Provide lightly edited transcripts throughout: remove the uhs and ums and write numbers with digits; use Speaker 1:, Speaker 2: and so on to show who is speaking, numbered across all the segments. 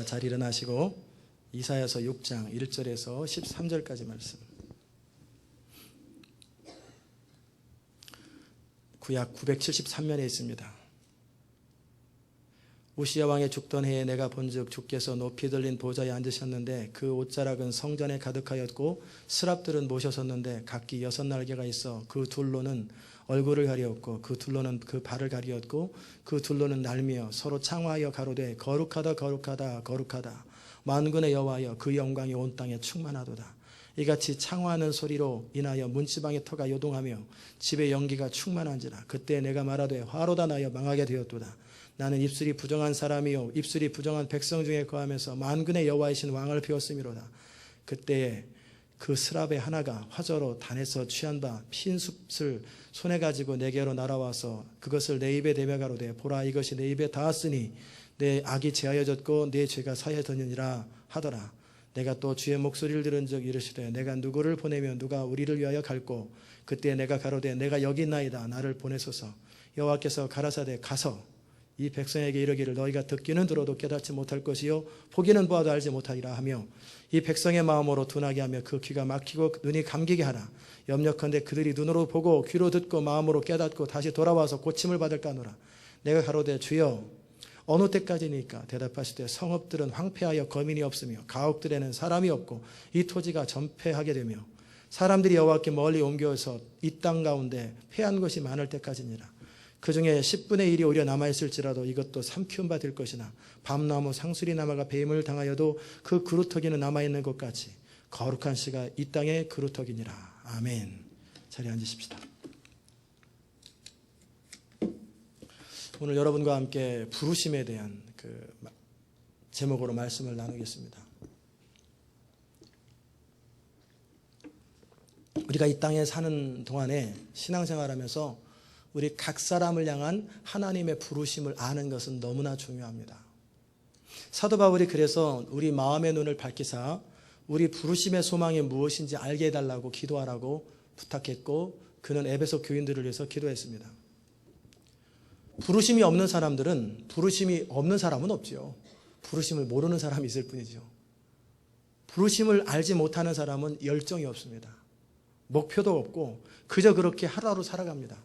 Speaker 1: 자, 잘 일어나시고 이사야서 6장 1절에서 13절까지 말씀. 구약 973면에 있습니다. 우시야 왕의 죽던 해에 내가 본즉 주께서 높이 들린 보좌에 앉으셨는데 그 옷자락은 성전에 가득하였고 스랍들은 모셔섰는데 각기 6날개가 있어 그 둘로는 얼굴을 가리었고 그 둘로는 그 발을 가리었고 그 둘로는 날미어 서로 창화하여 가로되 거룩하다 거룩하다 거룩하다 만군의 여호와여 그 영광이 온 땅에 충만하도다. 이같이 창화하는 소리로 인하여 문지방의 터가 요동하며 집의 연기가 충만한지라. 그때 내가 말하되 화로다 나여 망하게 되었도다. 나는 입술이 부정한 사람이요 입술이 부정한 백성 중에 거하면서 만군의 여호와이신 왕을 배웠음이로다. 그때에 그 스랍의 하나가 화저로 단에서 취한 바 핀 숲을 손에 가지고 내게로 날아와서 그것을 내 입에 대며 가로되 보라 이것이 내 입에 닿았으니 내 악이 제하여졌고 내 죄가 사하여졌느니라 하더라. 내가 또 주의 목소리를 들은 적 이르시되 내가 누구를 보내며 누가 우리를 위하여 갈꼬. 그때 내가 가로되 내가 여기 있나이다. 나를 보내소서. 여호와께서 가라사대 가서 이 백성에게 이르기를 너희가 듣기는 들어도 깨닫지 못할 것이요 보기는 보아도 알지 못하리라 하며 이 백성의 마음으로 둔하게 하며 그 귀가 막히고 눈이 감기게 하라. 염려컨대 그들이 눈으로 보고 귀로 듣고 마음으로 깨닫고 다시 돌아와서 고침을 받을까 하노라. 내가 가로되 주여 어느 때까지니까. 대답하시되 성읍들은 황폐하여 거민이 없으며 가옥들에는 사람이 없고 이 토지가 전폐하게 되며 사람들이 여호와께 멀리 옮겨서 이 땅 가운데 패한 것이 많을 때까지니라. 그 중에 10분의 1이 오히려 남아있을지라도 이것도 삼키운 바 될 것이나 밤나무 상수리 나무가 배임을 당하여도 그 그루터기는 남아있는 것 같이 거룩한 씨가 이 땅의 그루터기니라. 아멘. 자리에 앉으십시다. 오늘 여러분과 함께 부르심에 대한 그 제목으로 말씀을 나누겠습니다. 우리가 이 땅에 사는 동안에 신앙생활하면서 우리 각 사람을 향한 하나님의 부르심을 아는 것은 너무나 중요합니다. 사도 바울이 그래서 우리 마음의 눈을 밝히사 우리 부르심의 소망이 무엇인지 알게 해달라고 기도하라고 부탁했고 그는 에베소 교인들을 위해서 기도했습니다. 부르심이 없는 사람들은 부르심이 없는 사람은 없죠. 부르심을 모르는 사람이 있을 뿐이죠. 부르심을 알지 못하는 사람은 열정이 없습니다. 목표도 없고 그저 그렇게 하루하루 살아갑니다.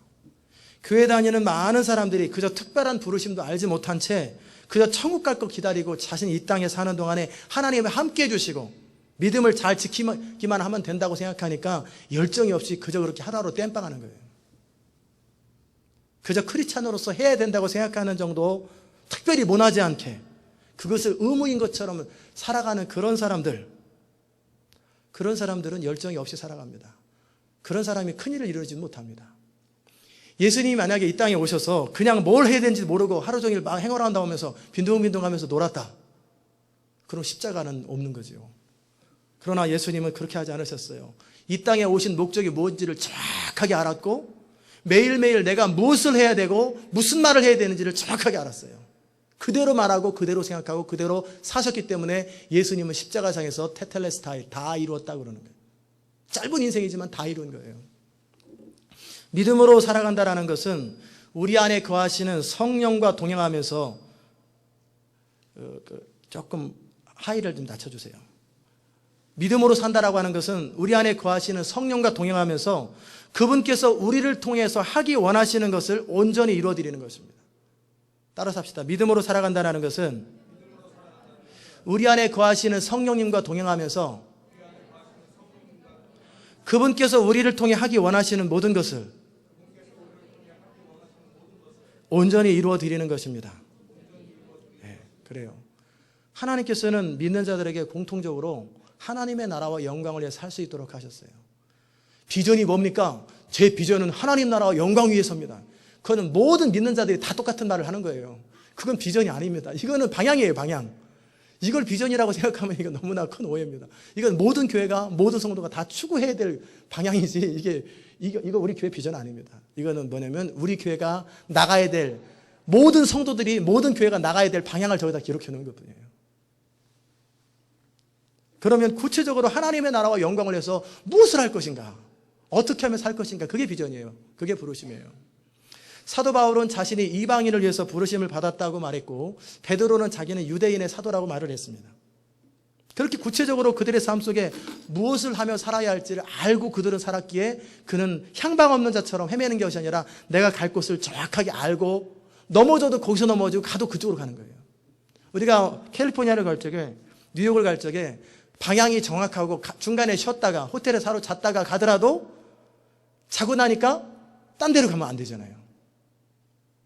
Speaker 1: 교회 다니는 많은 사람들이 그저 특별한 부르심도 알지 못한 채 그저 천국 갈 거 기다리고 자신이 이 땅에 사는 동안에 하나님이 함께 해주시고 믿음을 잘 지키기만 하면 된다고 생각하니까 열정이 없이 그저 그렇게 하루하루 땜빵하는 거예요. 그저 크리스찬으로서 해야 된다고 생각하는 정도 특별히 못하지 않게 그것을 의무인 것처럼 살아가는 그런 사람들은 열정이 없이 살아갑니다. 그런 사람이 큰일을 이루지 못합니다. 예수님이 만약에 이 땅에 오셔서 그냥 뭘 해야 되는지 모르고 하루 종일 막 행어라운다 하면서 빈둥빈둥하면서 놀았다. 그럼 십자가는 없는 거죠. 그러나 예수님은 그렇게 하지 않으셨어요. 이 땅에 오신 목적이 무엇인지를 정확하게 알았고 매일매일 내가 무엇을 해야 되고 무슨 말을 해야 되는지를 정확하게 알았어요. 그대로 말하고 그대로 생각하고 그대로 사셨기 때문에 예수님은 십자가상에서 테텔레스타이 다 이루었다고 그러는 거예요. 짧은 인생이지만 다 이룬 거예요. 믿음으로 살아간다는 것은 우리 안에 거하시는 성령과 동행하면서 조금 하이를 좀 낮춰주세요. 믿음으로 산다라고 하는 것은 우리 안에 거하시는 성령과 동행하면서 그분께서 우리를 통해서 하기 원하시는 것을 온전히 이루어드리는 것입니다. 따라서 합시다. 믿음으로 살아간다는 것은 우리 안에 거하시는 성령님과 동행하면서 그분께서 우리를 통해 하기 원하시는 모든 것을 온전히 이루어드리는 것입니다. 네, 그래요. 하나님께서는 믿는 자들에게 공통적으로 하나님의 나라와 영광을 위해 살 수 있도록 하셨어요. 비전이 뭡니까? 제 비전은 하나님 나라와 영광 위해서입니다. 그거는 모든 믿는 자들이 다 똑같은 말을 하는 거예요. 그건 비전이 아닙니다. 이거는 방향이에요, 방향. 이걸 비전이라고 생각하면 이거 너무나 큰 오해입니다. 이건 모든 교회가, 모든 성도가 다 추구해야 될 방향이지, 이거 우리 교회 비전 아닙니다. 이거는 뭐냐면 우리 교회가 나가야 될, 모든 성도들이, 모든 교회가 나가야 될 방향을 저기다 기록해 놓은 것 뿐이에요. 그러면 구체적으로 하나님의 나라와 영광을 위해서 무엇을 할 것인가? 어떻게 하면 살 것인가? 그게 비전이에요. 그게 부르심이에요. 사도 바울은 자신이 이방인을 위해서 부르심을 받았다고 말했고, 베드로는 자기는 유대인의 사도라고 말을 했습니다. 그렇게 구체적으로 그들의 삶 속에 무엇을 하며 살아야 할지를 알고 그들은 살았기에 그는 향방 없는 자처럼 헤매는 것이 아니라 내가 갈 곳을 정확하게 알고, 넘어져도 거기서 넘어지고 가도 그쪽으로 가는 거예요. 우리가 캘리포니아를 갈 적에, 뉴욕을 갈 적에 방향이 정확하고 중간에 쉬었다가 호텔에 사러 잤다가 가더라도 자고 나니까 딴 데로 가면 안 되잖아요.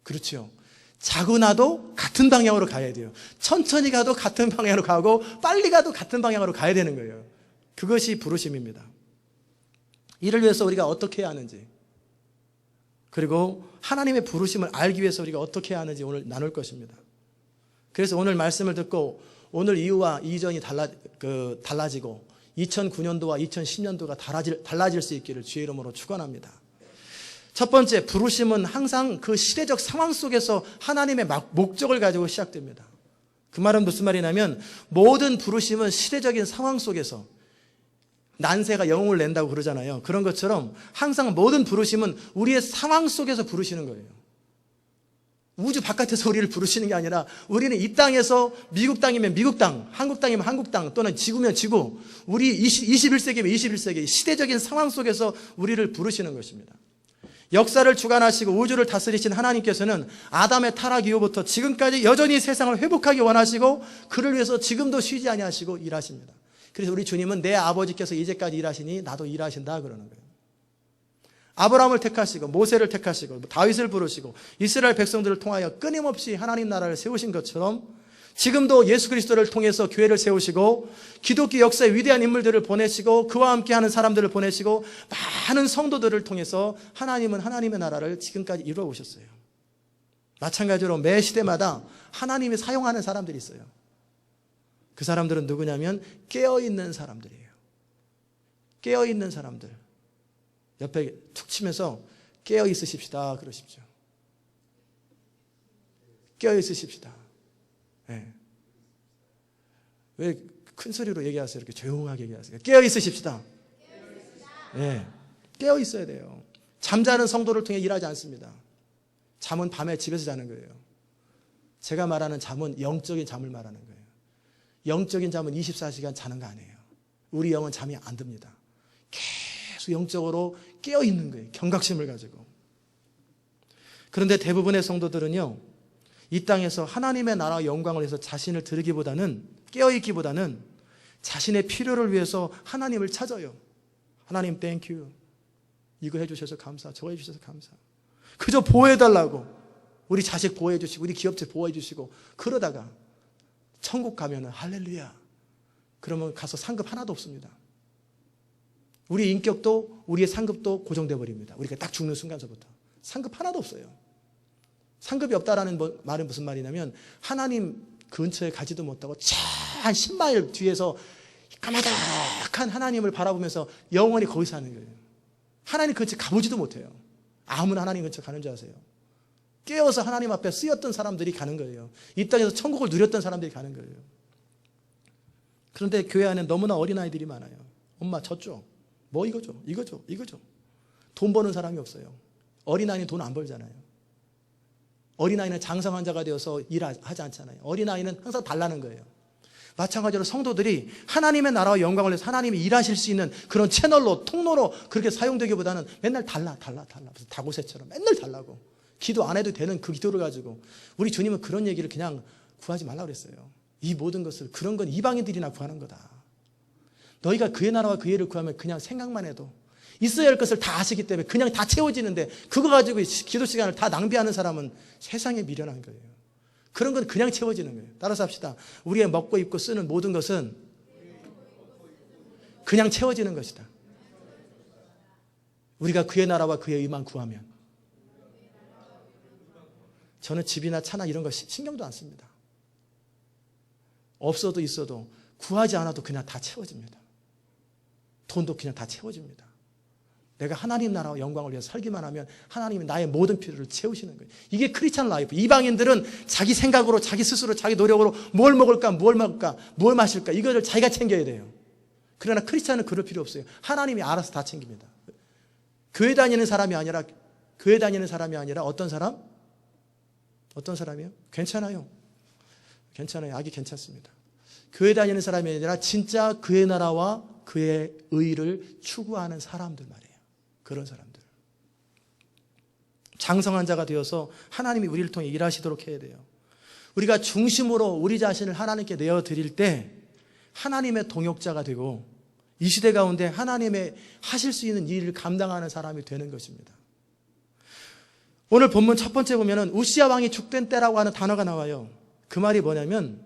Speaker 1: 그렇죠. 자고 나도 같은 방향으로 가야 돼요. 천천히 가도 같은 방향으로 가고 빨리 가도 같은 방향으로 가야 되는 거예요. 그것이 부르심입니다. 이를 위해서 우리가 어떻게 해야 하는지, 그리고 하나님의 부르심을 알기 위해서 우리가 어떻게 해야 하는지 오늘 나눌 것입니다. 그래서 오늘 말씀을 듣고 오늘 이후와 이전이 달라지고 2009년도와 2010년도가 달라질 수 있기를 주의 이름으로 축원합니다. 첫 번째, 부르심은 항상 그 시대적 상황 속에서 하나님의 목적을 가지고 시작됩니다. 그 말은 무슨 말이냐면, 모든 부르심은 시대적인 상황 속에서, 난세가 영웅을 낸다고 그러잖아요. 그런 것처럼 항상 모든 부르심은 우리의 상황 속에서 부르시는 거예요. 우주 바깥에서 우리를 부르시는 게 아니라 우리는 이 땅에서, 미국 땅이면 미국 땅, 한국 땅이면 한국 땅, 또는 지구면 지구, 우리 21세기면 21세기 시대적인 상황 속에서 우리를 부르시는 것입니다. 역사를 주관하시고 우주를 다스리신 하나님께서는 아담의 타락 이후부터 지금까지 여전히 세상을 회복하기 원하시고 그를 위해서 지금도 쉬지 아니하시고 일하십니다. 그래서 우리 주님은 내 아버지께서 이제까지 일하시니 나도 일하신다 그러는 거예요. 아브라함을 택하시고 모세를 택하시고 다윗을 부르시고 이스라엘 백성들을 통하여 끊임없이 하나님 나라를 세우신 것처럼 지금도 예수 그리스도를 통해서 교회를 세우시고 기독교 역사의 위대한 인물들을 보내시고 그와 함께하는 사람들을 보내시고 많은 성도들을 통해서 하나님은 하나님의 나라를 지금까지 이루어 오셨어요. 마찬가지로 매 시대마다 하나님이 사용하는 사람들이 있어요. 그 사람들은 누구냐면 깨어있는 사람들이에요. 깨어있는 사람들. 옆에 툭 치면서 깨어있으십시다 그러십시오. 깨어있으십시다. 네. 왜 큰 소리로 얘기하세요? 이렇게 조용하게 얘기하세요. 깨어 있으십시다. 네. 깨어 있어야 돼요. 잠자는 성도를 통해 일하지 않습니다. 잠은 밤에 집에서 자는 거예요. 제가 말하는 잠은 영적인 잠을 말하는 거예요. 영적인 잠은 24시간 자는 거 아니에요. 우리 영은 잠이 안 듭니다. 계속 영적으로 깨어 있는 거예요. 경각심을 가지고. 그런데 대부분의 성도들은요, 이 땅에서 하나님의 나라와 영광을 위해서 자신을 드리기보다는, 깨어있기보다는 자신의 필요를 위해서 하나님을 찾아요. 하나님 땡큐. 이거 해주셔서 감사, 저거 해주셔서 감사. 그저 보호해달라고. 우리 자식 보호해주시고 우리 기업체 보호해주시고 그러다가 천국 가면은 할렐루야. 그러면 가서 상급 하나도 없습니다. 우리 인격도 우리의 상급도 고정돼 버립니다. 우리가 딱 죽는 순간서부터 상급 하나도 없어요. 상급이 없다라는 말은 무슨 말이냐면 하나님 근처에 가지도 못하고 한 10마일 뒤에서 까마득한 하나님을 바라보면서 영원히 거기서 사는 거예요. 하나님 근처에 가보지도 못해요. 아무나 하나님 근처 가는 줄 아세요? 깨어서 하나님 앞에 쓰였던 사람들이 가는 거예요. 이 땅에서 천국을 누렸던 사람들이 가는 거예요. 그런데 교회 안에 너무나 어린아이들이 많아요. 엄마 저쪽 뭐 이거죠 이거죠 이거죠. 돈 버는 사람이 없어요. 어린아이는 돈 안 벌잖아요. 어린아이는 장성 환자가 되어서 일하지 않잖아요. 어린아이는 항상 달라는 거예요. 마찬가지로 성도들이 하나님의 나라와 영광을 위해서 하나님이 일하실 수 있는 그런 채널로, 통로로 그렇게 사용되기보다는 맨날 달라. 무슨 다고새처럼 맨날 달라고. 기도 안 해도 되는 그 기도를 가지고. 우리 주님은 그런 얘기를 그냥 구하지 말라고 그랬어요. 이 모든 것을, 그런 건 이방인들이나 구하는 거다. 너희가 그의 나라와 그의 일을 구하면 그냥 생각만 해도 있어야 할 것을 다 아시기 때문에 그냥 다 채워지는데 그거 가지고 기도 시간을 다 낭비하는 사람은 세상에 미련한 거예요. 그런 건 그냥 채워지는 거예요. 따라서 합시다. 우리의 먹고 입고 쓰는 모든 것은 그냥 채워지는 것이다. 우리가 그의 나라와 그의 의만 구하면. 저는 집이나 차나 이런 거 신경도 안 씁니다. 없어도 있어도 구하지 않아도 그냥 다 채워집니다. 돈도 그냥 다 채워집니다. 내가 하나님 나라와 영광을 위해서 살기만 하면 하나님이 나의 모든 필요를 채우시는 거예요. 이게 크리스찬 라이프. 이방인들은 자기 생각으로, 자기 스스로, 자기 노력으로 뭘 먹을까, 뭘 마실까 이거를 자기가 챙겨야 돼요. 그러나 크리스찬은 그럴 필요 없어요. 하나님이 알아서 다 챙깁니다. 교회 다니는 사람이 아니라 교회 다니는 사람이 아니라 어떤 사람? 어떤 사람이요? 괜찮아요. 괜찮아요. 아기 괜찮습니다. 교회 다니는 사람이 아니라 진짜 그의 나라와 그의 의를 추구하는 사람들 말이에요. 그런 사람들. 장성한 자가 되어서 하나님이 우리를 통해 일하시도록 해야 돼요. 우리가 중심으로 우리 자신을 하나님께 내어드릴 때 하나님의 동역자가 되고 이 시대 가운데 하나님의 하실 수 있는 일을 감당하는 사람이 되는 것입니다. 오늘 본문 첫 번째 보면은 우시야 왕이 죽던 때라고 하는 단어가 나와요. 그 말이 뭐냐면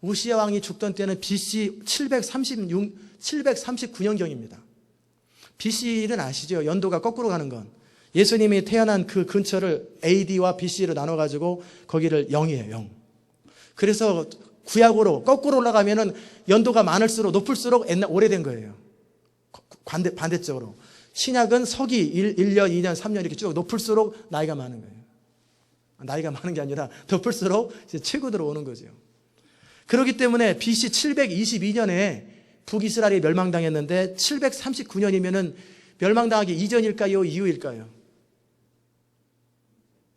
Speaker 1: 우시야 왕이 죽던 때는 BC 739년경입니다. BC는 아시죠? 연도가 거꾸로 가는 건. 예수님이 태어난 그 근처를 AD와 BC로 나눠가지고 거기를 0이에요. 0. 그래서 구약으로 거꾸로 올라가면은 연도가 많을수록 높을수록 옛날 오래된 거예요. 반대쪽으로. 신약은 서기 1년, 2년, 3년 이렇게 쭉 높을수록 나이가 많은 거예요. 나이가 많은 게 아니라 높을수록 이제 최고 들어오는 거죠. 그렇기 때문에 BC 722년에 북이스라엘이 멸망당했는데 739년이면은 멸망당하기 이전일까요? 이후일까요?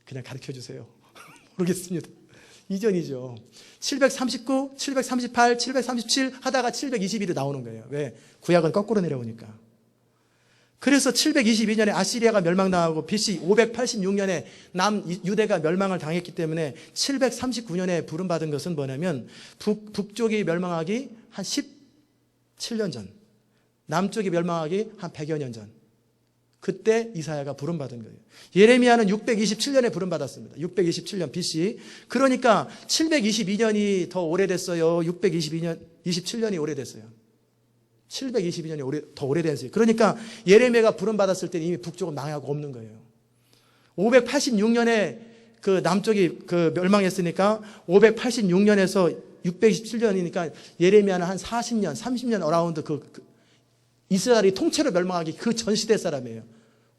Speaker 1: 그냥 가르쳐 주세요. 모르겠습니다. 이전이죠. 739, 738, 737 하다가 721이 나오는 거예요. 왜? 구약은 거꾸로 내려오니까. 그래서 722년에 아시리아가 멸망당하고 BC 586년에 남유대가 멸망을 당했기 때문에 739년에 부름받은 것은 뭐냐면 북쪽이 멸망하기 한 17년 전, 남쪽이 멸망하기 한 100여 년 전. 그때 이사야가 부름받은 거예요. 예레미야는 627년에 부름받았습니다. 627년 BC. 그러니까 722년이 더 오래됐어요. 627년이 오래됐어요. 722년이 더 오래됐어요. 그러니까 예레미야가 부름받았을 때 이미 북쪽은 망하고 없는 거예요. 586년에 그 남쪽이 그 멸망했으니까 586년에서 627년이니까 예레미야는 한 40년, 30년 어라운드 이스라엘이 통째로 멸망하기 그 전 시대 사람이에요.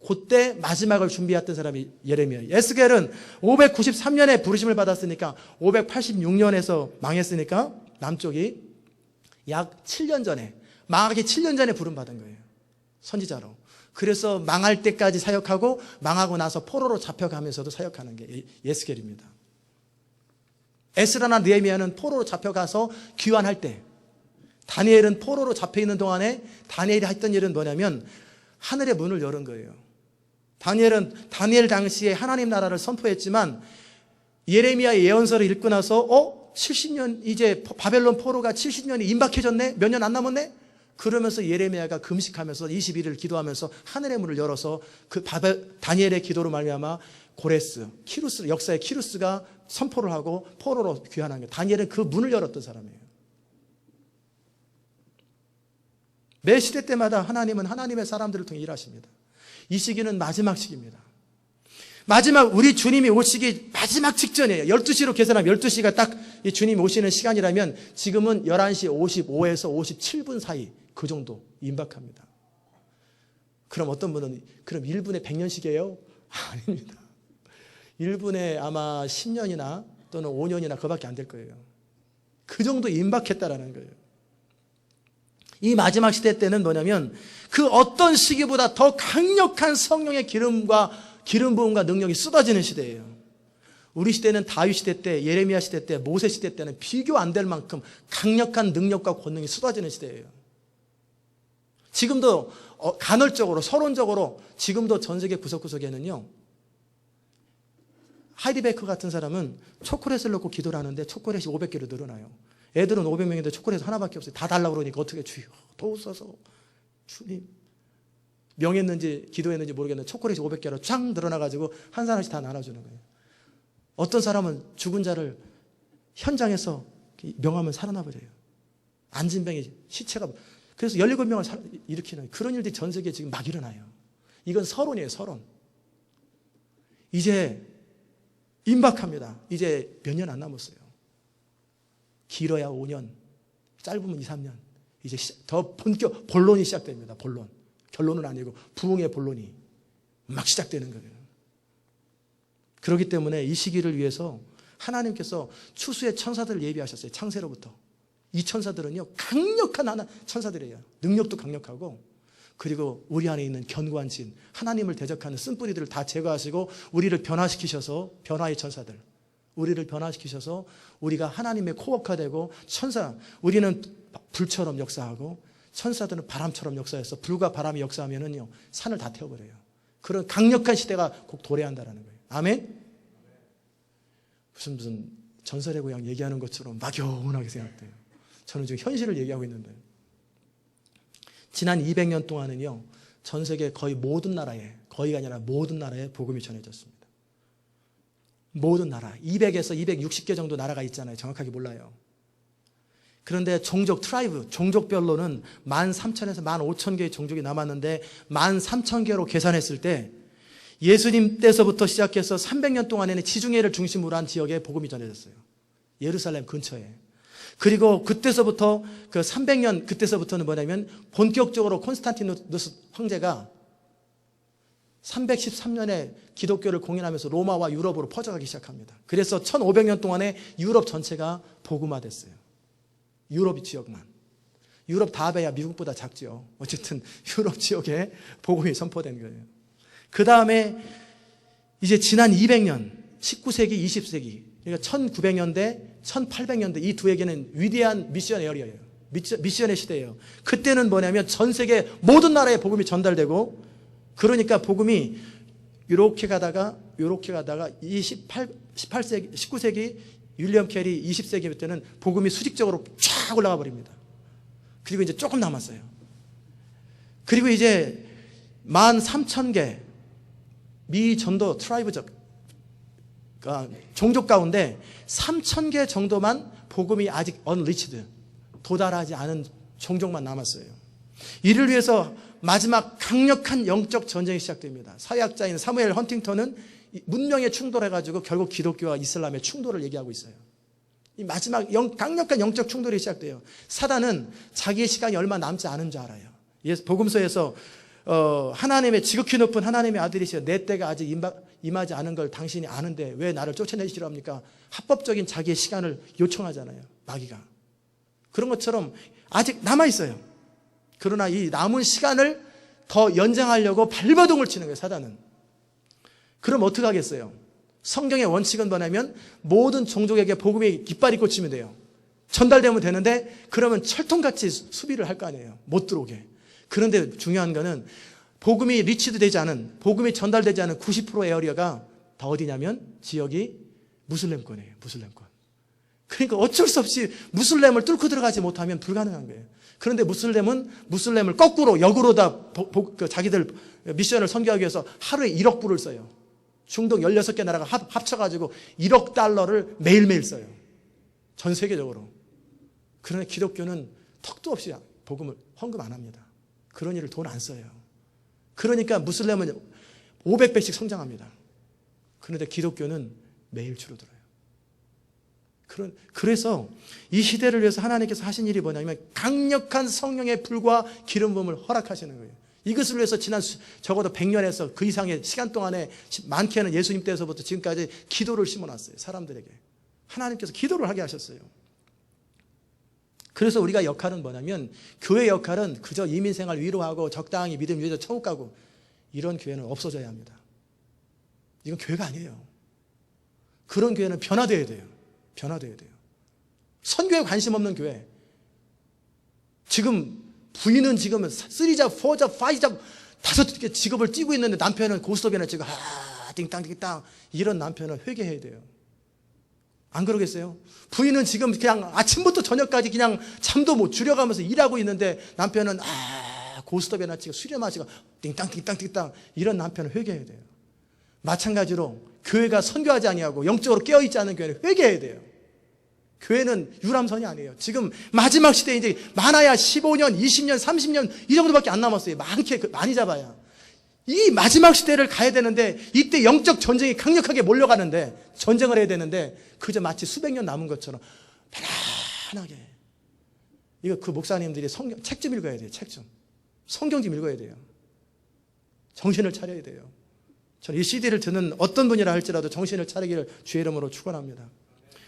Speaker 1: 그때 마지막을 준비했던 사람이 예레미야. 에스겔은 593년에 부르심을 받았으니까 586년에서 망했으니까 남쪽이 약 7년 전에 망하기 7년 전에 부름받은 거예요. 선지자로. 그래서 망할 때까지 사역하고 망하고 나서 포로로 잡혀가면서도 사역하는 게 에스겔입니다. 에스라나 느헤미야는 포로로 잡혀가서 귀환할 때, 다니엘은 포로로 잡혀있는 동안에 다니엘이 했던 일은 뭐냐면 하늘의 문을 여는 거예요. 다니엘 당시에 하나님 나라를 선포했지만 예레미야의 예언서를 읽고 나서 70년 이제 바벨론 포로가 70년이 임박해졌네? 몇 년 안 남았네? 그러면서 예레미야가 금식하면서 21일 기도하면서 하늘의 문을 열어서 다니엘의 기도로 말미암아 고레스, 키루스, 역사의 키루스가 선포를 하고 포로로 귀환한 거예요. 다니엘은 그 문을 열었던 사람이에요. 매 시대 때마다 하나님은 하나님의 사람들을 통해 일하십니다. 이 시기는 마지막 시기입니다. 마지막 우리 주님이 오시기 마지막 직전이에요. 12시로 계산하면 12시가 딱 이 주님이 오시는 시간이라면 지금은 11시 55에서 57분 사이 그 정도 임박합니다. 그럼 어떤 분은 그럼 1분에 100년씩이에요? 아닙니다. 1분에 아마 10년이나 또는 5년이나 그거밖에 안 될 거예요. 그 정도 임박했다라는 거예요. 이 마지막 시대 때는 뭐냐면 그 어떤 시기보다 더 강력한 성령의 기름 부음과 능력이 쏟아지는 시대예요. 우리 시대는 다윗 시대 때, 예레미야 시대 때, 모세 시대 때는 비교 안 될 만큼 강력한 능력과 권능이 쏟아지는 시대예요. 지금도 간헐적으로 서론적으로 지금도 전 세계 구석구석에는요, 하이디 베이커 같은 사람은 초콜릿을 넣고 기도를 하는데 초콜릿이 500개로 늘어나요. 애들은 500명인데 초콜릿 하나밖에 없어요. 다 달라고 그러니까 어떻게 주여 도우소서 주님. 명했는지 기도했는지 모르겠는데 초콜릿이 500개로 쫙 늘어나가지고 한 사람씩 다 나눠주는 거예요. 어떤 사람은 죽은 자를 현장에서 명하면 살아나버려요. 앉은 병이 시체가. 그래서 17명을 일으키는 그런 일들이 전 세계에 지금 막 일어나요. 이건 서론이에요. 서론. 이제 임박합니다. 이제 몇 년 안 남았어요. 길어야 5년, 짧으면 2, 3년. 이제 더 본격 본론이 시작됩니다. 본론. 결론은 아니고 부흥의 본론이 막 시작되는 거예요. 그렇기 때문에 이 시기를 위해서 하나님께서 추수의 천사들을 예비하셨어요. 창세로부터. 이 천사들은요 강력한 천사들이에요. 능력도 강력하고 그리고 우리 안에 있는 견고한 진, 하나님을 대적하는 쓴뿌리들을 다 제거하시고 우리를 변화시키셔서, 변화의 천사들, 우리를 변화시키셔서 우리가 하나님의 코어가 되고, 우리는 불처럼 역사하고 천사들은 바람처럼 역사해서 불과 바람이 역사하면은요, 산을 다 태워버려요. 그런 강력한 시대가 곧 도래한다라는 거예요. 아멘? 무슨 전설의 고향 얘기하는 것처럼 막연하게 생각돼요. 저는 지금 현실을 얘기하고 있는데, 지난 200년 동안은요, 전 세계 거의 모든 나라에, 거의가 아니라 모든 나라에 복음이 전해졌습니다. 모든 나라, 200에서 260개 정도 나라가 있잖아요. 정확하게 몰라요. 그런데 종족, 트라이브, 종족별로는 13,000에서 15,000개의 종족이 남았는데 13,000개로 계산했을 때 예수님 때서부터 시작해서 300년 동안에는 지중해를 중심으로 한 지역에 복음이 전해졌어요. 예루살렘 근처에. 그리고 그때서부터 그 300년 그때서부터는 뭐냐면 본격적으로 콘스탄티누스 황제가 313년에 기독교를 공인하면서 로마와 유럽으로 퍼져가기 시작합니다. 그래서 1500년 동안에 유럽 전체가 복음화됐어요. 유럽 지역만. 유럽 다 합해야 미국보다 작죠. 어쨌든 유럽 지역에 복음이 선포된 거예요. 그 다음에 이제 지난 200년, 19세기, 20세기, 그러니까 1900년대, 1800년대 이 두 해에는 위대한 미션 에어리어예요. 미션의 시대예요. 그때는 뭐냐면 전 세계 모든 나라에 복음이 전달되고, 그러니까 복음이 이렇게 가다가 18세기, 19세기 윌리엄 캐리 20세기 때는 복음이 수직적으로 쫙 올라가 버립니다. 그리고 이제 조금 남았어요. 그리고 이제 13,000개 미 전도 트라이브적 종족 가운데 3,000개 정도만 복음이 아직 unreached, 도달하지 않은 종족만 남았어요. 이를 위해서 마지막 강력한 영적 전쟁이 시작됩니다. 사회학자인 사무엘 헌팅턴은 문명에 충돌해가지고 결국 기독교와 이슬람의 충돌을 얘기하고 있어요. 이 마지막 강력한 영적 충돌이 시작돼요. 사단은 자기의 시간이 얼마 남지 않은 줄 알아요. 복음서에서 하나님의 지극히 높은 하나님의 아들이시여 내 때가 아직 임하지 않은 걸 당신이 아는데 왜 나를 쫓아내시려 합니까? 합법적인 자기의 시간을 요청하잖아요. 마귀가. 그런 것처럼 아직 남아있어요. 그러나 이 남은 시간을 더 연장하려고 발버둥을 치는 거예요, 사단은. 그럼 어떻게 하겠어요? 성경의 원칙은 뭐냐면 모든 종족에게 복음의 깃발이 꽂히면 돼요. 전달되면 되는데, 그러면 철통같이 수비를 할 거 아니에요. 못 들어오게. 그런데 중요한 거는 복음이 리치드 되지 않은, 복음이 전달되지 않은 90% 에어리어가 다 어디냐면 지역이 무슬림권이에요. 무슬림권. 그러니까 어쩔 수 없이 무슬림을 뚫고 들어가지 못하면 불가능한 거예요. 그런데 무슬림을 거꾸로 역으로 다 자기들 미션을 선교하기 위해서 하루에 1억 불을 써요. 중동 16개 나라가 합쳐가지고 1억 달러를 매일매일 써요. 전 세계적으로. 그러나 기독교는 턱도 없이 복음을 헌금 안 합니다. 그런 일을 돈 안 써요. 그러니까 무슬림은 500배씩 성장합니다. 그런데 기독교는 매일 줄어들어요. 그래서 이 시대를 위해서 하나님께서 하신 일이 뭐냐면 강력한 성령의 불과 기름 부음을 허락하시는 거예요. 이것을 위해서 지난 적어도 100년에서 그 이상의 시간 동안에 많게는 예수님 때에서부터 지금까지 기도를 심어놨어요. 사람들에게. 하나님께서 기도를 하게 하셨어요. 그래서 우리가 역할은 뭐냐면 교회 역할은 그저 이민생활 위로하고 적당히 믿음 위해서 천국 가고 이런 교회는 없어져야 합니다. 이건 교회가 아니에요. 그런 교회는 변화되어야 돼요. 변화되어야 돼요. 선교에 관심 없는 교회. 지금 부인은 지금 3잡, 4잡, 5잡 5개 직업을 띄고 있는데 남편은 고스톱이나 지금 띵땅띵땅 이런 남편은 회개해야 돼요. 안 그러겠어요? 부인은 지금 그냥 아침부터 저녁까지 그냥 잠도 못 줄여가면서 일하고 있는데 남편은 고스톱이나 지금 술이나 마시고 띵땅띵땅띵땅 이런 남편은 회개해야 돼요. 마찬가지로 교회가 선교하지 아니하고 영적으로 깨어있지 않은 교회는 회개해야 돼요. 교회는 유람선이 아니에요. 지금 마지막 시대에 이제 많아야 15년, 20년, 30년 이 정도밖에 안 남았어요. 많이 잡아야. 이 마지막 시대를 가야 되는데 이때 영적 전쟁이 강력하게 몰려가는데 전쟁을 해야 되는데 그저 마치 수백 년 남은 것처럼 편안하게. 이거 그 목사님들이 책 좀 읽어야 돼요. 책 좀. 성경 좀 읽어야 돼요. 정신을 차려야 돼요. 저는 이 CD를 듣는 어떤 분이라 할지라도 정신을 차리기를 주의 이름으로 축원합니다.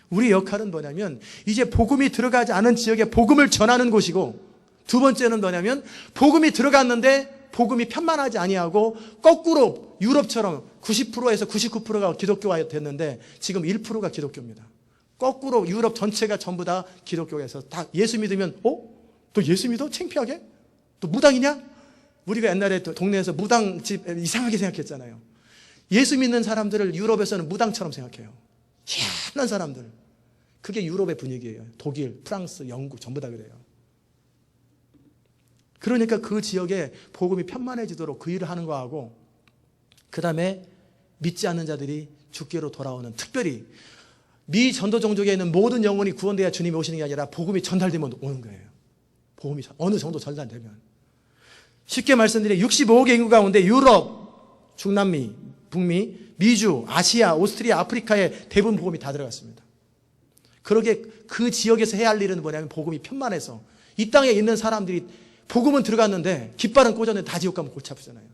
Speaker 1: 우리 역할은 뭐냐면 이제 복음이 들어가지 않은 지역에 복음을 전하는 곳이고, 두 번째는 뭐냐면 복음이 들어갔는데 복음이 편만하지 아니하고 거꾸로 유럽처럼 90%에서 99%가 기독교가 됐는데 지금 1%가 기독교입니다. 거꾸로 유럽 전체가 전부 다 기독교에서 다 예수 믿으면 너 예수 믿어? 창피하게? 너 무당이냐? 우리가 옛날에 동네에서 무당집 이상하게 생각했잖아요. 예수 믿는 사람들을 유럽에서는 무당처럼 생각해요. 희한한 사람들. 그게 유럽의 분위기예요. 독일, 프랑스, 영국 전부 다 그래요. 그러니까 그 지역에 복음이 편만해지도록 그 일을 하는 거하고, 그 다음에 믿지 않는 자들이 주께로 돌아오는, 특별히 미 전도 종족에 있는 모든 영혼이 구원돼야 주님이 오시는 게 아니라 복음이 전달되면 오는 거예요. 복음이 어느 정도 전달되면. 쉽게 말씀드리면 65억의 인구 가운데 유럽, 중남미, 북미, 미주, 아시아, 오스트리아, 아프리카에 대부분 복음이 다 들어갔습니다. 그러게 그 지역에서 해야 할 일은 뭐냐면 복음이 편만해서 이 땅에 있는 사람들이 복음은 들어갔는데 깃발은 꽂았는데 다 지옥 가면 골치 아프잖아요.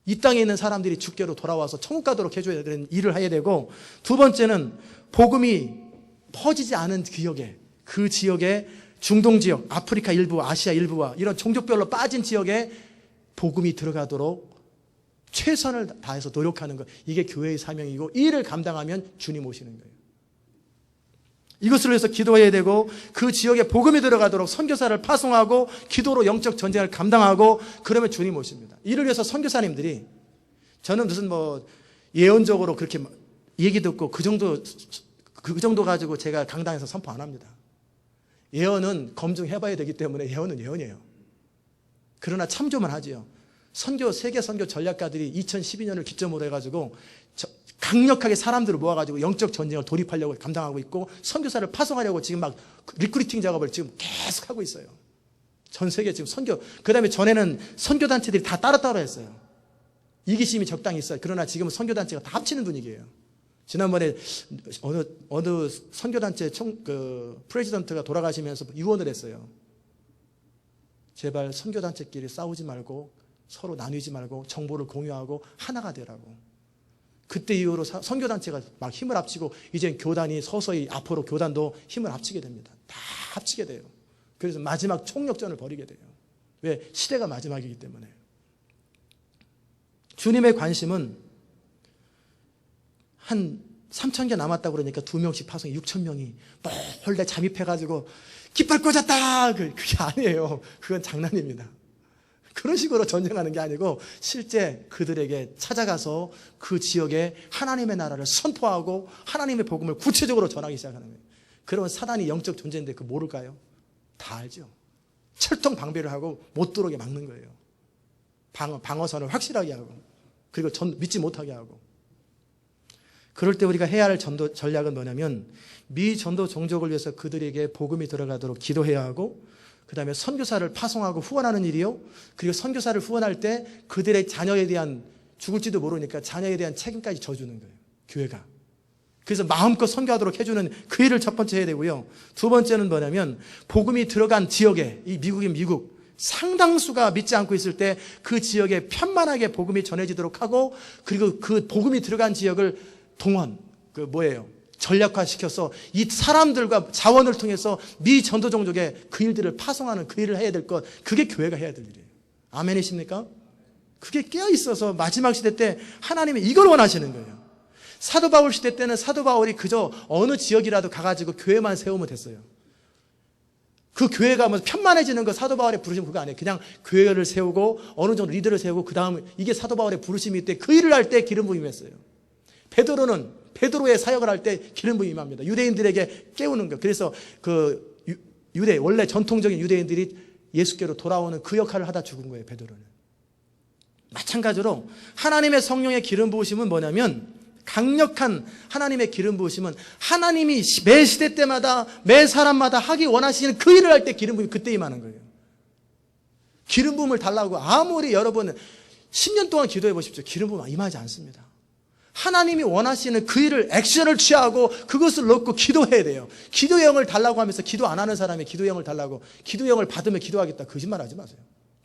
Speaker 1: 이 땅에 있는 사람들이 주께로 돌아와서 천국 가도록 해줘야 되는 일을 해야 되고, 두 번째는 복음이 퍼지지 않은 지역에, 그 지역에 중동 지역, 아프리카 일부, 아시아 일부와 이런 종족별로 빠진 지역에 복음이 들어가도록 최선을 다해서 노력하는 것, 이게 교회의 사명이고, 이 일을 감당하면 주님 오시는 거예요. 이것을 위해서 기도해야 되고, 그 지역에 복음이 들어가도록 선교사를 파송하고 기도로 영적 전쟁을 감당하고, 그러면 주님 오십니다. 이를 위해서 선교사님들이, 저는 무슨 예언적으로 그렇게 얘기 듣고 그 정도 가지고 제가 강당에서 선포 안 합니다. 예언은 검증해봐야 되기 때문에 예언은 예언이에요. 그러나 참조만 하지요. 세계 선교 전략가들이 2012년을 기점으로 해가지고 강력하게 사람들을 모아가지고 영적 전쟁을 돌입하려고 감당하고 있고, 선교사를 파송하려고 지금 막 리크루팅 작업을 지금 계속 하고 있어요. 전 세계 지금 선교, 그 다음에 전에는 선교단체들이 다 따로따로 했어요. 이기심이 적당히 있어요. 그러나 지금은 선교단체가 다 합치는 분위기예요. 지난번에 어느 선교단체 프레지던트가 돌아가시면서 유언을 했어요. 제발 선교단체끼리 싸우지 말고 서로 나누지 말고 정보를 공유하고 하나가 되라고. 그때 이후로 선교단체가 막 힘을 합치고 이제 교단이 서서히 앞으로 교단도 힘을 합치게 됩니다. 다 합치게 돼요. 그래서 마지막 총력전을 벌이게 돼요. 왜? 시대가 마지막이기 때문에. 주님의 관심은 한 3,000개 남았다고 그러니까 2명씩 파송해 6,000명이 몰래 잠입해가지고 깃발 꽂았다! 그게 아니에요. 그건 장난입니다. 그런 식으로 전쟁하는 게 아니고 실제 그들에게 찾아가서 그 지역에 하나님의 나라를 선포하고 하나님의 복음을 구체적으로 전하기 시작하는 거예요. 그러면 사단이 영적 존재인데 그거 모를까요? 다 알죠. 철통 방배를 하고 못 들어오게 막는 거예요. 방어선을 확실하게 하고, 그리고 믿지 못하게 하고. 그럴 때 우리가 해야 할 전도 전략은 뭐냐면, 미 전도 종족을 위해서 그들에게 복음이 들어가도록 기도해야 하고, 그 다음에 선교사를 파송하고 후원하는 일이요. 그리고 선교사를 후원할 때 그들의 자녀에 대한, 죽을지도 모르니까 자녀에 대한 책임까지 져주는 거예요. 교회가. 그래서 마음껏 선교하도록 해주는 그 일을 첫 번째 해야 되고요. 두 번째는 뭐냐면, 복음이 들어간 지역에, 이 미국인 미국, 상당수가 믿지 않고 있을 때 그 지역에 편만하게 복음이 전해지도록 하고, 그리고 그 복음이 들어간 지역을 전략화시켜서 이 사람들과 자원을 통해서 미 전도 종족에 그 일들을 파송하는 그 일을 해야 될 것, 그게 교회가 해야 될 일이에요. 아멘이십니까? 그게 깨어있어서 마지막 시대 때 하나님이 이걸 원하시는 거예요. 사도 바울 시대 때는 사도 바울이 그저 어느 지역이라도 가가지고 교회만 세우면 됐어요. 그 교회가 편만해지는 거 사도 바울의 부르심 그거 아니에요. 그냥 교회를 세우고 어느 정도 리더를 세우고 그 다음 이게 사도 바울의 부르심이 때 그 일을 할 때 기름 부음이 했어요. 베드로는 베드로의 사역을 할 때 기름 부음이 임합니다. 유대인들에게 깨우는 거. 그래서 원래 전통적인 유대인들이 예수께로 돌아오는 그 역할을 하다 죽은 거예요. 베드로는. 마찬가지로 하나님의 성령의 기름 부으심은 뭐냐면, 강력한 하나님의 기름 부으심은 하나님이 매 시대 때마다 매 사람마다 하기 원하시는 그 일을 할 때 기름 부음이 그때 임하는 거예요. 기름 부음을 달라고 아무리 여러분 10년 동안 기도해 보십시오. 기름 부음 임하지 않습니다. 하나님이 원하시는 그 일을 액션을 취하고 그것을 넣고 기도해야 돼요. 기도의 영을 달라고 하면서 기도 안 하는 사람이 기도의 영을 달라고, 기도의 영을 받으면 기도하겠다, 거짓말하지 마세요.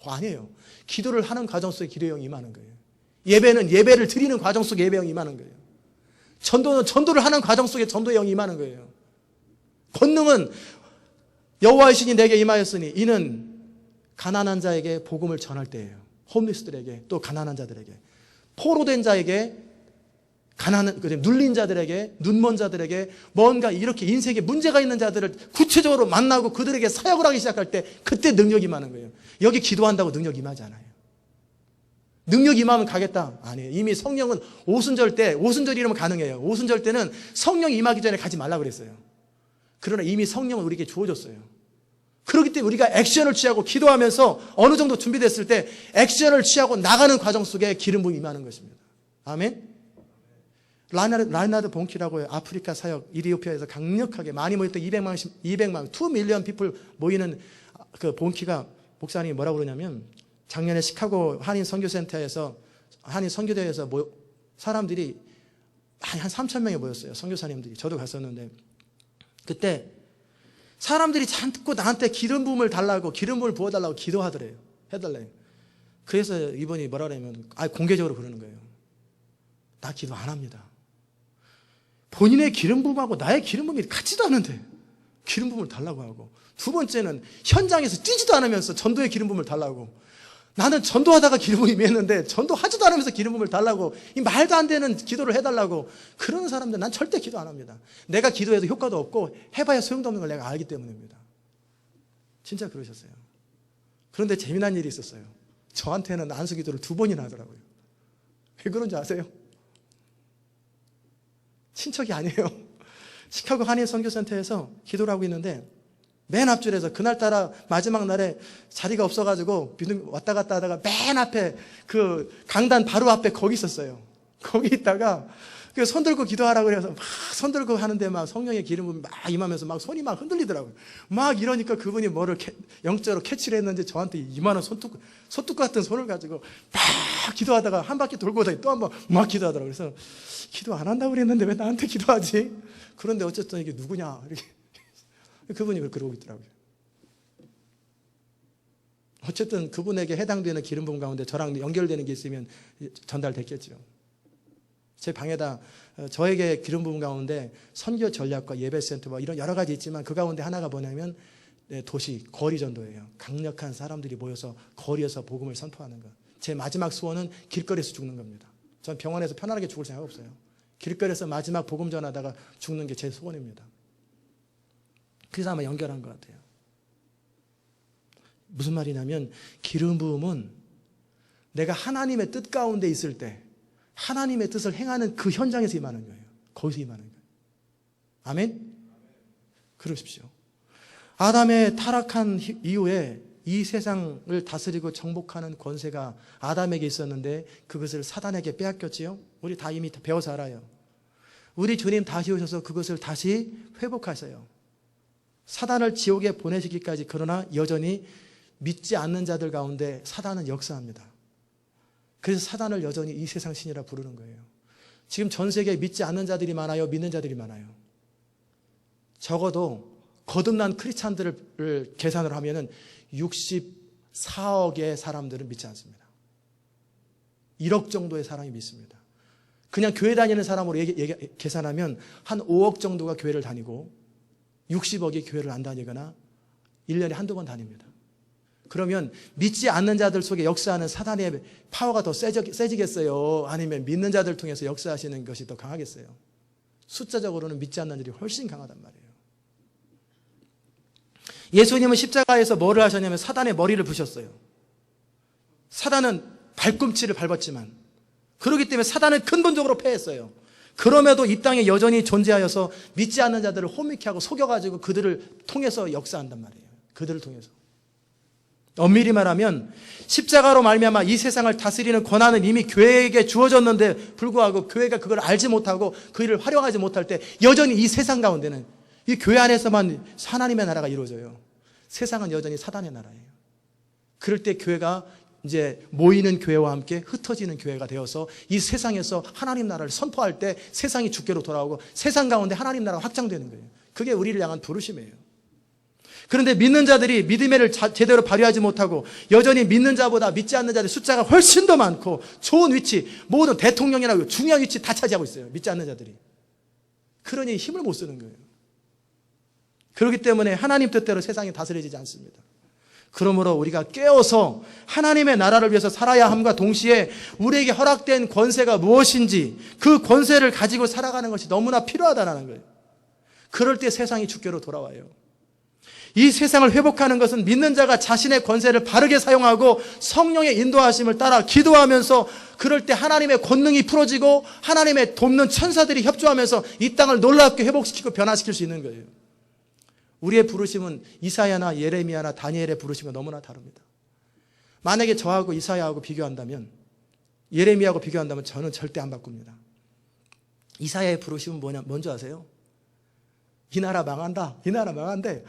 Speaker 1: 아니에요. 기도를 하는 과정 속에 기도의 영이 임하는 거예요. 예배는 예배를 드리는 과정 속에 예배의 영이 임하는 거예요. 전도는 전도를 하는 과정 속에 전도의 영이 임하는 거예요. 권능은 여호와의 신이 내게 임하였으니 이는 가난한 자에게 복음을 전할 때예요. 홈리스들에게, 또 가난한 자들에게, 포로된 자에게, 눌린 자들에게, 눈먼 자들에게, 뭔가 이렇게 인생에 문제가 있는 자들을 구체적으로 만나고 그들에게 사역을 하기 시작할 때 그때 능력이 임하는 거예요. 여기 기도한다고 능력 임하지 않아요. 능력 임하면 가겠다? 아니에요. 이미 성령은 오순절 때, 오순절이라면 가능해요. 오순절 때는 성령이 임하기 전에 가지 말라 그랬어요. 그러나 이미 성령은 우리에게 주어졌어요. 그렇기 때문에 우리가 액션을 취하고 기도하면서 어느 정도 준비됐을 때 액션을 취하고 나가는 과정 속에 기름 부음이 임하는 것입니다. 아멘. 라이나드 본키라고 아프리카 사역 이리오피아에서 강력하게 많이 모였던 200만, 2밀리언 피플 모이는 그 본키가 목사님이 뭐라고 그러냐면, 작년에 시카고 한인 선교센터에서, 한인 선교대회에서 사람들이 한 3,000명이 모였어요. 선교사님들이. 저도 갔었는데, 그때 사람들이 자꾸 나한테 기름 부음을 달라고, 기름 부음을 부어달라고 기도하더래요. 해달래요. 그래서 이분이 뭐라 그러냐면, 공개적으로 그러는 거예요. 나 기도 안 합니다. 본인의 기름 부음하고 나의 기름 부음이 같지도 않은데 기름 부음을 달라고 하고, 두 번째는 현장에서 뛰지도 않으면서 전도의 기름 부음을 달라고. 나는 전도하다가 기름 부음이 임했는데 전도하지도 않으면서 기름 부음을 달라고, 이 말도 안 되는 기도를 해달라고. 그런 사람들 난 절대 기도 안 합니다. 내가 기도해도 효과도 없고 해봐야 소용도 없는 걸 내가 알기 때문입니다. 진짜 그러셨어요. 그런데 재미난 일이 있었어요. 저한테는 안수 기도를 2번이나 하더라고요. 왜 그런지 아세요? 친척이 아니에요. 시카고 한인 선교센터에서 기도를 하고 있는데 맨 앞줄에서, 그날따라 마지막 날에 자리가 없어가지고 왔다 갔다 하다가 맨 앞에 그 강단 바로 앞에 거기 있었어요. 거기 있다가 손 들고 기도하라고 그래서 막 손 들고 하는데 막 성령의 기름이 막 임하면서 막 손이 막 흔들리더라고요. 막 이러니까 그분이 뭐를 영적으로 캐치를 했는지 저한테 이만한 손톱 같은 손을 가지고 막 기도하다가 한 바퀴 돌고 또 한 번 막 기도하더라고요. 그래서 기도 안 한다고 그랬는데 왜 나한테 기도하지? 그런데 어쨌든 이게 누구냐? 이렇게. 그분이 그러고 있더라고요. 어쨌든 그분에게 해당되는 기름 부음 가운데 저랑 연결되는 게 있으면 전달됐겠죠. 제 방에다 저에게 기름 부음 가운데 선교 전략과 예배센터 뭐 이런 여러 가지 있지만, 그 가운데 하나가 뭐냐면 도시, 거리 전도예요. 강력한 사람들이 모여서 거리에서 복음을 선포하는 것. 제 마지막 소원은 길거리에서 죽는 겁니다. 전 병원에서 편안하게 죽을 생각 없어요. 길거리에서 마지막 복음 전하다가 죽는 게 제 소원입니다. 그래서 아마 연결한 것 같아요. 무슨 말이냐면, 기름 부음은 내가 하나님의 뜻 가운데 있을 때 하나님의 뜻을 행하는 그 현장에서 임하는 거예요. 거기서 임하는 거예요. 아멘? 그러십시오. 아담의 타락한 이후에 이 세상을 다스리고 정복하는 권세가 아담에게 있었는데 그것을 사단에게 빼앗겼지요. 우리 다 이미 배워서 알아요. 우리 주님 다시 오셔서 그것을 다시 회복하세요. 사단을 지옥에 보내시기까지. 그러나 여전히 믿지 않는 자들 가운데 사단은 역사합니다. 그래서 사단을 여전히 이 세상 신이라 부르는 거예요. 지금 전 세계에 믿지 않는 자들이 많아요? 믿는 자들이 많아요? 적어도 거듭난 크리스찬들을 계산을 하면은 64억의 사람들은 믿지 않습니다. 1억 정도의 사람이 믿습니다. 그냥 교회 다니는 사람으로 계산하면 한 5억 정도가 교회를 다니고 60억이 교회를 안 다니거나 1년에 한두 번 다닙니다. 그러면 믿지 않는 자들 속에 역사하는 사단의 파워가 더 세지겠어요? 아니면 믿는 자들 통해서 역사하시는 것이 더 강하겠어요? 숫자적으로는 믿지 않는 자들이 훨씬 강하단 말이에요. 예수님은 십자가에서 뭐를 하셨냐면 사단의 머리를 부셨어요. 사단은 발꿈치를 밟았지만, 그렇기 때문에 사단은 근본적으로 패했어요. 그럼에도 이 땅에 여전히 존재하여서 믿지 않는 자들을 혼미케 하고 속여가지고 그들을 통해서 역사한단 말이에요. 그들을 통해서. 엄밀히 말하면 십자가로 말미암아 이 세상을 다스리는 권한은 이미 교회에게 주어졌는데 불구하고 교회가 그걸 알지 못하고 그 일을 활용하지 못할 때 여전히 이 세상 가운데는 이 교회 안에서만 하나님의 나라가 이루어져요. 세상은 여전히 사단의 나라예요. 그럴 때 교회가 이제 모이는 교회와 함께 흩어지는 교회가 되어서 이 세상에서 하나님 나라를 선포할 때 세상이 주께로 돌아오고 세상 가운데 하나님 나라가 확장되는 거예요. 그게 우리를 향한 부르심이에요. 그런데 믿는 자들이 믿음을 제대로 발휘하지 못하고 여전히 믿는 자보다 믿지 않는 자들 숫자가 훨씬 더 많고 좋은 위치, 모든 대통령이나 중요한 위치 다 차지하고 있어요. 믿지 않는 자들이. 그러니 힘을 못 쓰는 거예요. 그렇기 때문에 하나님 뜻대로 세상이 다스려지지 않습니다. 그러므로 우리가 깨어서 하나님의 나라를 위해서 살아야 함과 동시에 우리에게 허락된 권세가 무엇인지 그 권세를 가지고 살아가는 것이 너무나 필요하다는 거예요. 그럴 때 세상이 주께로 돌아와요. 이 세상을 회복하는 것은 믿는 자가 자신의 권세를 바르게 사용하고 성령의 인도하심을 따라 기도하면서 그럴 때 하나님의 권능이 풀어지고 하나님의 돕는 천사들이 협조하면서 이 땅을 놀랍게 회복시키고 변화시킬 수 있는 거예요. 우리의 부르심은 이사야나 예레미야나 다니엘의 부르심과 너무나 다릅니다. 만약에 저하고 이사야하고 비교한다면, 예레미야하고 비교한다면 저는 절대 안 바꿉니다. 이사야의 부르심은 뭔지 아세요? 이 나라 망한다. 이 나라 망한대.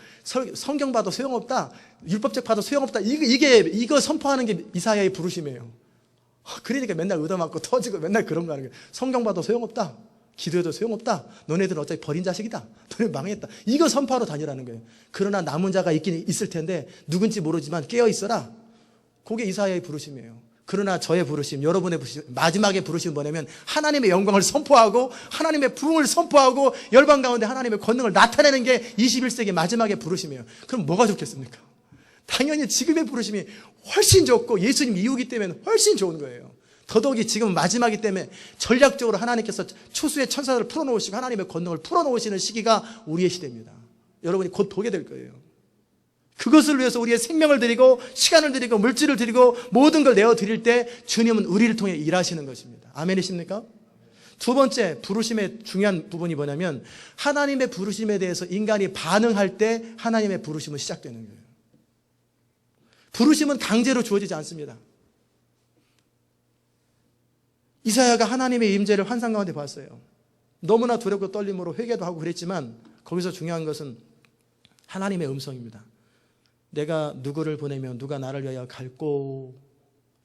Speaker 1: 성경 봐도 소용없다. 율법책 봐도 소용없다. 이거 선포하는 게 이사야의 부르심이에요. 그러니까 맨날 얻어맞고 터지고 맨날 그런 거 하는 거예요. 성경 봐도 소용없다. 기도해도 소용없다. 너네들은 어차피 버린 자식이다. 너네 망했다. 이거 선포하러 다니라는 거예요. 그러나 남은 자가 있긴 있을 텐데 누군지 모르지만 깨어 있어라. 그게 이사야의 부르심이에요. 그러나 저의 부르심, 여러분의 부르심, 마지막에 부르심은 뭐냐면 하나님의 영광을 선포하고 하나님의 부흥을 선포하고 열방 가운데 하나님의 권능을 나타내는 게 21세기 마지막의 부르심이에요. 그럼 뭐가 좋겠습니까? 당연히 지금의 부르심이 훨씬 좋고 예수님 이후기 때문에 훨씬 좋은 거예요. 더더욱이 지금 마지막이기 때문에 전략적으로 하나님께서 초수의 천사들을 풀어놓으시고 하나님의 권능을 풀어놓으시는 시기가 우리의 시대입니다. 여러분이 곧 보게 될 거예요. 그것을 위해서 우리의 생명을 드리고 시간을 드리고 물질을 드리고 모든 걸 내어드릴 때 주님은 우리를 통해 일하시는 것입니다. 아멘이십니까? 두 번째 부르심의 중요한 부분이 뭐냐면 하나님의 부르심에 대해서 인간이 반응할 때 하나님의 부르심은 시작되는 거예요. 부르심은 강제로 주어지지 않습니다. 이사야가 하나님의 임재를 환상 가운데 봤어요. 너무나 두렵고 떨림으로 회개도 하고 그랬지만 거기서 중요한 것은 하나님의 음성입니다. 내가 누구를 보내면 누가 나를 위하여 갈꼬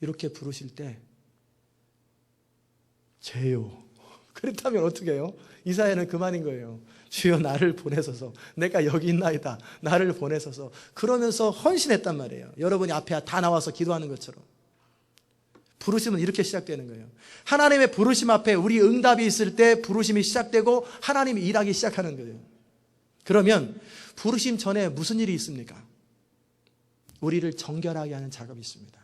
Speaker 1: 이렇게 부르실 때 죄요. 그렇다면 어떻게 해요? 이사야는 그만인 거예요. 주여 나를 보내소서. 내가 여기 있나이다. 나를 보내소서. 그러면서 헌신했단 말이에요. 여러분이 앞에 다 나와서 기도하는 것처럼. 부르심은 이렇게 시작되는 거예요. 하나님의 부르심 앞에 우리 응답이 있을 때 부르심이 시작되고 하나님이 일하기 시작하는 거예요. 그러면 부르심 전에 무슨 일이 있습니까? 우리를 정결하게 하는 작업이 있습니다.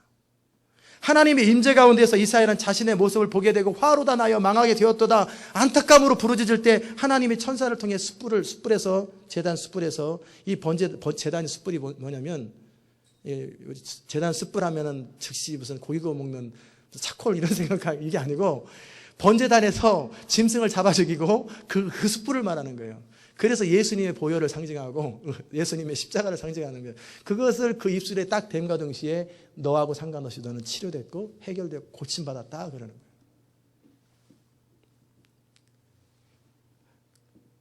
Speaker 1: 하나님의 임재 가운데서 이사야는 자신의 모습을 보게 되고 화로다 나여 망하게 되었도다 안타까움으로 부르짖을 때 하나님이 천사를 통해 숯불에서 제단 숯불에서 이 제단 숯불이 뭐냐면 제단 숯불 하면은 즉시 무슨 고기 구워 먹는 차콜 이런 생각 이게 아니고 번제단에서 짐승을 잡아 죽이고 그 숯불을 말하는 거예요. 그래서 예수님의 보혈을 상징하고 예수님의 십자가를 상징하는 거예요. 그것을 그 입술에 딱 댐과 동시에 너하고 상관없이 너는 치료됐고 해결되고 고침받았다 그러는 거예요.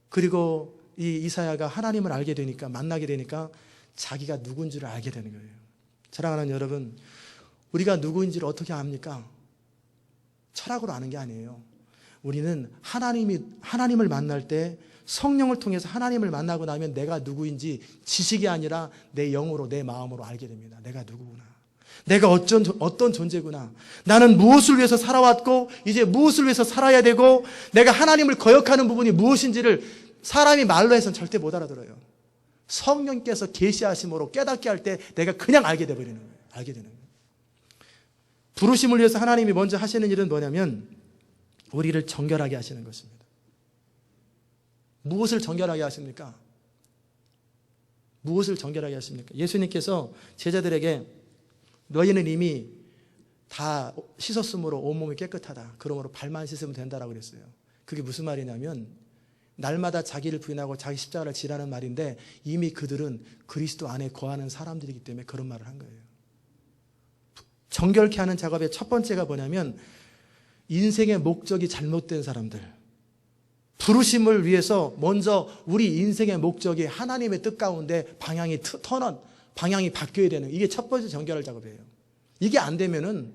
Speaker 1: 그리고 이 이사야가 하나님을 알게 되니까 만나게 되니까 자기가 누군지를 알게 되는 거예요. 사랑하는 여러분, 우리가 누구인지를 어떻게 압니까? 철학으로 아는 게 아니에요. 우리는 하나님을 만날 때 성령을 통해서 하나님을 만나고 나면 내가 누구인지 지식이 아니라 내 영으로 내 마음으로 알게 됩니다. 내가 누구구나. 내가 어떤 존재구나. 나는 무엇을 위해서 살아왔고 이제 무엇을 위해서 살아야 되고 내가 하나님을 거역하는 부분이 무엇인지를 사람이 말로 해서는 절대 못 알아들어요. 성령께서 계시하심으로 깨닫게 할 때 내가 그냥 알게 되버리는 거예요. 알게 되는 거예요. 부르심을 위해서 하나님이 먼저 하시는 일은 뭐냐면 우리를 정결하게 하시는 것입니다. 무엇을 정결하게 하십니까? 무엇을 정결하게 하십니까? 예수님께서 제자들에게 너희는 이미 다 씻었으므로 온몸이 깨끗하다. 그러므로 발만 씻으면 된다라고 그랬어요. 그게 무슨 말이냐면 날마다 자기를 부인하고 자기 십자가를 지라는 말인데 이미 그들은 그리스도 안에 거하는 사람들이기 때문에 그런 말을 한 거예요. 정결케 하는 작업의 첫 번째가 뭐냐면 인생의 목적이 잘못된 사람들, 부르심을 위해서 먼저 우리 인생의 목적이 하나님의 뜻 가운데 방향이 방향이 바뀌어야 되는 이게 첫 번째 정결 작업이에요. 이게 안 되면은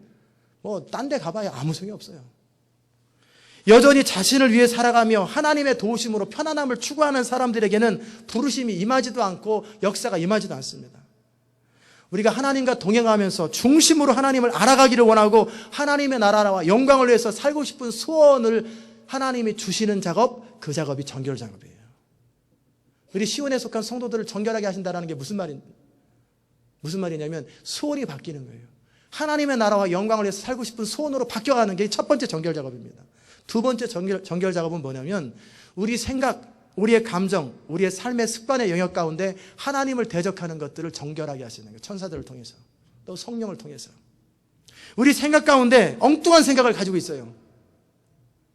Speaker 1: 딴 데 가봐야 아무 소용이 없어요. 여전히 자신을 위해 살아가며 하나님의 도우심으로 편안함을 추구하는 사람들에게는 부르심이 임하지도 않고 역사가 임하지도 않습니다. 우리가 하나님과 동행하면서 중심으로 하나님을 알아가기를 원하고 하나님의 나라와 영광을 위해서 살고 싶은 소원을 하나님이 주시는 작업, 그 작업이 정결 작업이에요. 우리 시온에 속한 성도들을 정결하게 하신다는 게 무슨 말입니까? 무슨 말이냐면 소원이 바뀌는 거예요. 하나님의 나라와 영광을 위해서 살고 싶은 소원으로 바뀌어가는 게 첫 번째 정결 작업입니다. 두 번째 정결 작업은 뭐냐면 우리 생각, 우리의 감정, 우리의 삶의 습관의 영역 가운데 하나님을 대적하는 것들을 정결하게 하시는 거예요. 천사들을 통해서, 또 성령을 통해서. 우리 생각 가운데 엉뚱한 생각을 가지고 있어요.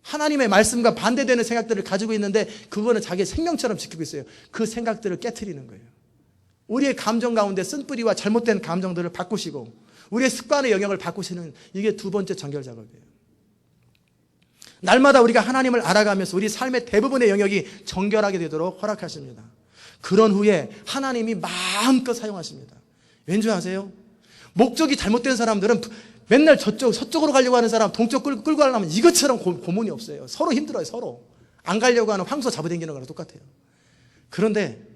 Speaker 1: 하나님의 말씀과 반대되는 생각들을 가지고 있는데 그거는 자기의 생명처럼 지키고 있어요. 그 생각들을 깨트리는 거예요. 우리의 감정 가운데 쓴뿌리와 잘못된 감정들을 바꾸시고 우리의 습관의 영역을 바꾸시는, 이게 두 번째 정결 작업이에요. 날마다 우리가 하나님을 알아가면서 우리 삶의 대부분의 영역이 정결하게 되도록 허락하십니다. 그런 후에 하나님이 마음껏 사용하십니다. 왠지 아세요? 목적이 잘못된 사람들은 맨날 서쪽으로 가려고 하는 사람 동쪽 끌고 가려면 이것처럼 고문이 없어요. 서로 힘들어요. 서로 안 가려고 하는 황소 잡아당기는 거랑 똑같아요. 그런데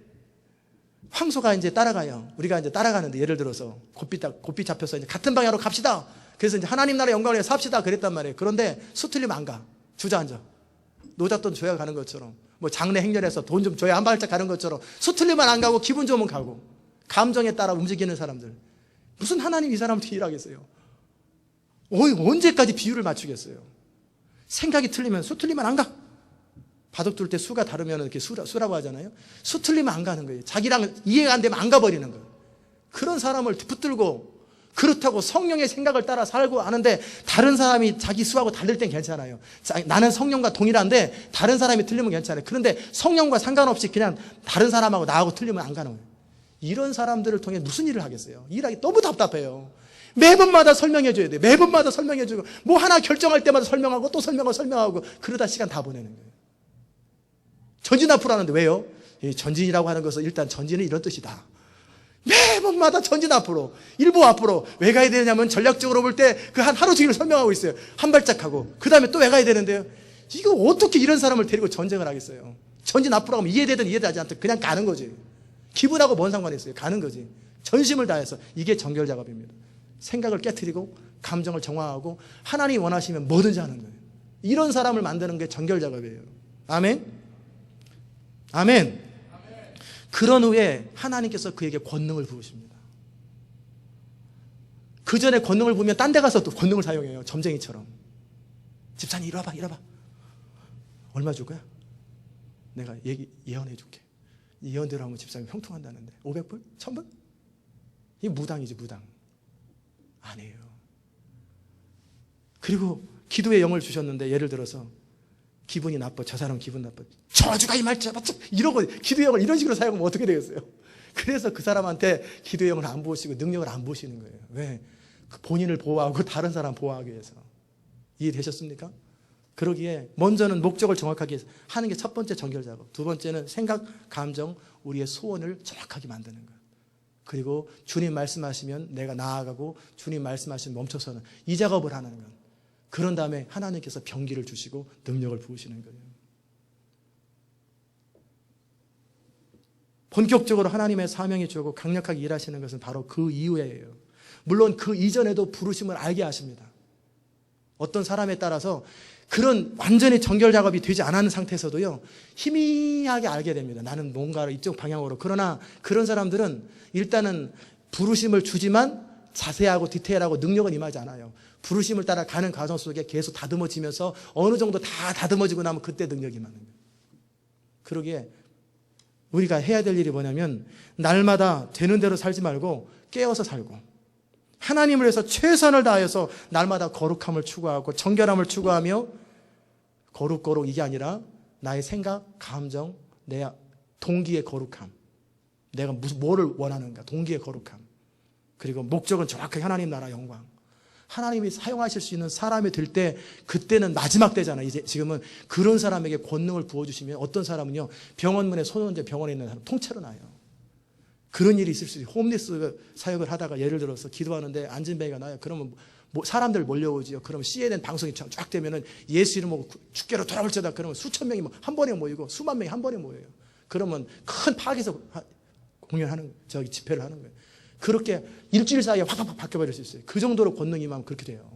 Speaker 1: 황소가 이제 따라가요. 우리가 이제 따라가는데, 예를 들어서 곱비 잡혀서 이제 같은 방향으로 갑시다. 그래서 이제 하나님 나라 영광을 위해 삽시다 그랬단 말이에요. 그런데 수틀리면 안 가. 주저앉아. 노잣돈 줘야 가는 것처럼, 뭐 장례 행렬에서 돈 좀 줘야 한 발짝 가는 것처럼 수틀리면 안 가고 기분 좋으면 가고, 감정에 따라 움직이는 사람들. 무슨 하나님 이 사람 어떻게 일하겠어요? 언제까지 비유를 맞추겠어요? 생각이 틀리면 수틀리면 안 가. 바둑 둘 때 수가 다르면 이렇게 수라고 하잖아요. 수 틀리면 안 가는 거예요. 자기랑 이해가 안 되면 안 가버리는 거예요. 그런 사람을 붙들고, 그렇다고 성령의 생각을 따라 살고 하는데 다른 사람이 자기 수하고 다를 땐 괜찮아요. 나는 성령과 동일한데 다른 사람이 틀리면 괜찮아요. 그런데 성령과 상관없이 그냥 다른 사람하고 나하고 틀리면 안 가는 거예요. 이런 사람들을 통해 무슨 일을 하겠어요? 일하기 너무 답답해요. 매번마다 설명해 줘야 돼요. 매번마다 설명해 주고, 뭐 하나 결정할 때마다 설명하고 또 설명하고 그러다 시간 다 보내는 거예요. 전진 앞으로 하는데 왜요? 전진이라고 하는 것은 일단 전진은 이런 뜻이다. 매번마다 전진 앞으로, 일부 앞으로. 왜 가야 되냐면 전략적으로 볼 때 그 한 하루 종일 설명하고 있어요. 한 발짝 하고 그 다음에 또 왜 가야 되는데요? 이거 어떻게 이런 사람을 데리고 전쟁을 하겠어요? 전진 앞으로 가면 이해되든 이해되지 않든 그냥 가는 거지. 기분하고 뭔 상관이 있어요? 가는 거지. 전심을 다해서. 이게 정결 작업입니다. 생각을 깨트리고 감정을 정화하고 하나님이 원하시면 뭐든지 하는 거예요. 이런 사람을 만드는 게 정결 작업이에요. 아멘? 아멘. 그런 후에 하나님께서 그에게 권능을 부으십니다. 그 전에 권능을 부으면 딴 데 가서 또 권능을 사용해요. 점쟁이처럼. 집사님 이리 와봐. 얼마 줄 거야? 내가 예언해 줄게. 이 예언대로 하면 집사님 형통한다는데 500불? 1000불? 이게 무당이지, 무당. 아니에요. 그리고 기도의 영을 주셨는데, 예를 들어서 기분이 나빠. 저 사람 기분 나빠. 저주가 이 말자. 이러고 기도의 영을 이런 식으로 사용하면 어떻게 되겠어요? 그래서 그 사람한테 기도의 영을 안 부으시고 능력을 안 부으시는 거예요. 왜? 본인을 보호하고 다른 사람 보호하기 위해서. 이해되셨습니까? 그러기에 먼저는 목적을 정확하게 하는 게 첫 번째 정결 작업. 두 번째는 생각, 감정, 우리의 소원을 정확하게 만드는 것. 그리고 주님 말씀하시면 내가 나아가고 주님 말씀하시면 멈춰서는 이 작업을 하는 것. 그런 다음에 하나님께서 병기를 주시고 능력을 부으시는 거예요. 본격적으로 하나님의 사명이 주고 강력하게 일하시는 것은 바로 그 이후에예요. 물론 그 이전에도 부르심을 알게 하십니다. 어떤 사람에 따라서 그런 완전히 정결 작업이 되지 않은 상태에서도요, 희미하게 알게 됩니다. 나는 뭔가를 이쪽 방향으로. 그러나 그런 사람들은 일단은 부르심을 주지만 자세하고 디테일하고 능력은 임하지 않아요. 부르심을 따라 가는 과정 속에 계속 다듬어지면서 어느 정도 다 다듬어지고 나면 그때 능력이 임하는 거예요. 그러기에 우리가 해야 될 일이 뭐냐면 날마다 되는 대로 살지 말고 깨어서 살고 하나님을 위해서 최선을 다해서 날마다 거룩함을 추구하고 정결함을 추구하며 거룩 이게 아니라 나의 생각, 감정, 내 동기의 거룩함, 내가 뭐를 원하는가, 동기의 거룩함, 그리고 목적은 정확하게 하나님 나라 영광. 하나님이 사용하실 수 있는 사람이 될 때 그때는 마지막 때잖아요. 이제 지금은 그런 사람에게 권능을 부어주시면 어떤 사람은요 병원문에 손원제 병원에 있는 사람 통째로 나요. 그런 일이 있을 수 있어요. 홈리스 사역을 하다가 예를 들어서 기도하는데 안진뱅이가 나요. 그러면 사람들 몰려오지요. 그러면 CNN 방송이 쫙 되면은 예수 이름으로 주께로 돌아올지어다. 그러면 수천 명이 한 번에 모이고 수만 명이 한 번에 모여요. 그러면 큰 파악에서 공연하는 집회를 하는 거예요. 그렇게 일주일 사이에 확 바뀌어버릴 수 있어요. 그 정도로 권능이 임하면 그렇게 돼요.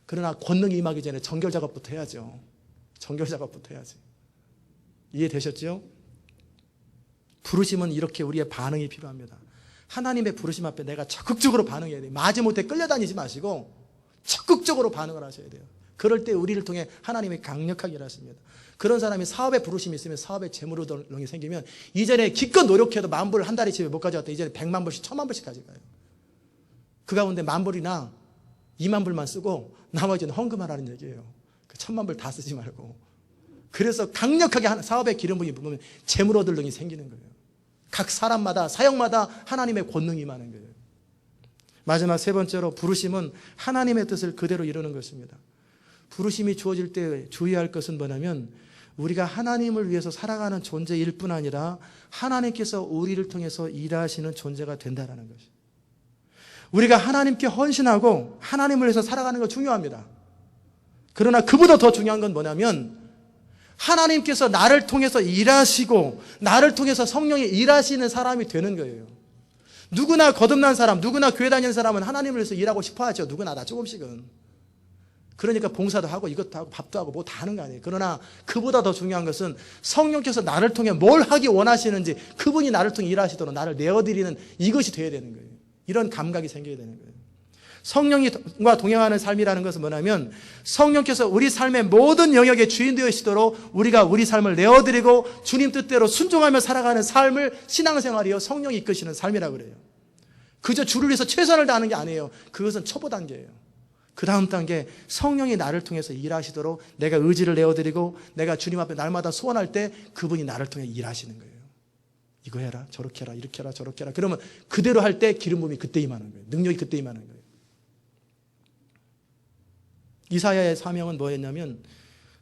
Speaker 1: 그러나 권능이 임하기 전에 정결 작업부터 해야죠. 정결 작업부터 해야지. 이해되셨죠? 부르심은 이렇게 우리의 반응이 필요합니다. 하나님의 부르심 앞에 내가 적극적으로 반응해야 돼요. 마지못해 끌려다니지 마시고 적극적으로 반응을 하셔야 돼요. 그럴 때 우리를 통해 하나님이 강력하게 일하십니다. 그런 사람이 사업에 부르심이 있으면 사업에 재물운동이 생기면 이전에 기껏 노력해도 10,000불 한 달에 집에 못 가져왔다 이제는 1,000,000불씩 1,000,000불씩 가져가요. 그 가운데 10,000불이나 20,000불만 쓰고 나머지는 헌금하라는 얘기예요. 그 1,000,000불 다 쓰지 말고. 그래서 강력하게 사업에 기름 부음이 보면 재물 얻을 능이 생기는 거예요. 각 사람마다 사역마다 하나님의 권능이 임하는 거예요. 마지막 세 번째로 부르심은 하나님의 뜻을 그대로 이루는 것입니다. 부르심이 주어질 때 주의할 것은 뭐냐면 우리가 하나님을 위해서 살아가는 존재일 뿐 아니라 하나님께서 우리를 통해서 일하시는 존재가 된다는 것이죠. 우리가 하나님께 헌신하고 하나님을 위해서 살아가는 거 중요합니다. 그러나 그보다 더 중요한 건 뭐냐면 하나님께서 나를 통해서 일하시고 나를 통해서 성령이 일하시는 사람이 되는 거예요. 누구나 거듭난 사람, 누구나 교회 다니는 사람은 하나님을 위해서 일하고 싶어 하죠. 누구나 다 조금씩은. 그러니까 봉사도 하고 이것도 하고 밥도 하고 뭐 다 하는 거 아니에요. 그러나 그보다 더 중요한 것은 성령께서 나를 통해 뭘 하기 원하시는지 그분이 나를 통해 일하시도록 나를 내어드리는 이것이 돼야 되는 거예요. 이런 감각이 생겨야 되는 거예요. 성령과 동행하는 삶이라는 것은 뭐냐면 성령께서 우리 삶의 모든 영역의 주인 되시도록 우리가 우리 삶을 내어드리고 주님 뜻대로 순종하며 살아가는 삶을 신앙생활이요 성령이 이끄시는 삶이라고 그래요. 그저 주를 위해서 최선을 다하는 게 아니에요. 그것은 초보 단계예요. 그 다음 단계 성령이 나를 통해서 일하시도록 내가 의지를 내어드리고 내가 주님 앞에 날마다 소원할 때 그분이 나를 통해 일하시는 거예요. 이거 해라 저렇게 해라 이렇게 해라 저렇게 해라. 그러면 그대로 할 때 기름 부음이 그때 임하는 거예요. 능력이 그때 임하는 거예요. 이사야의 사명은 뭐였냐면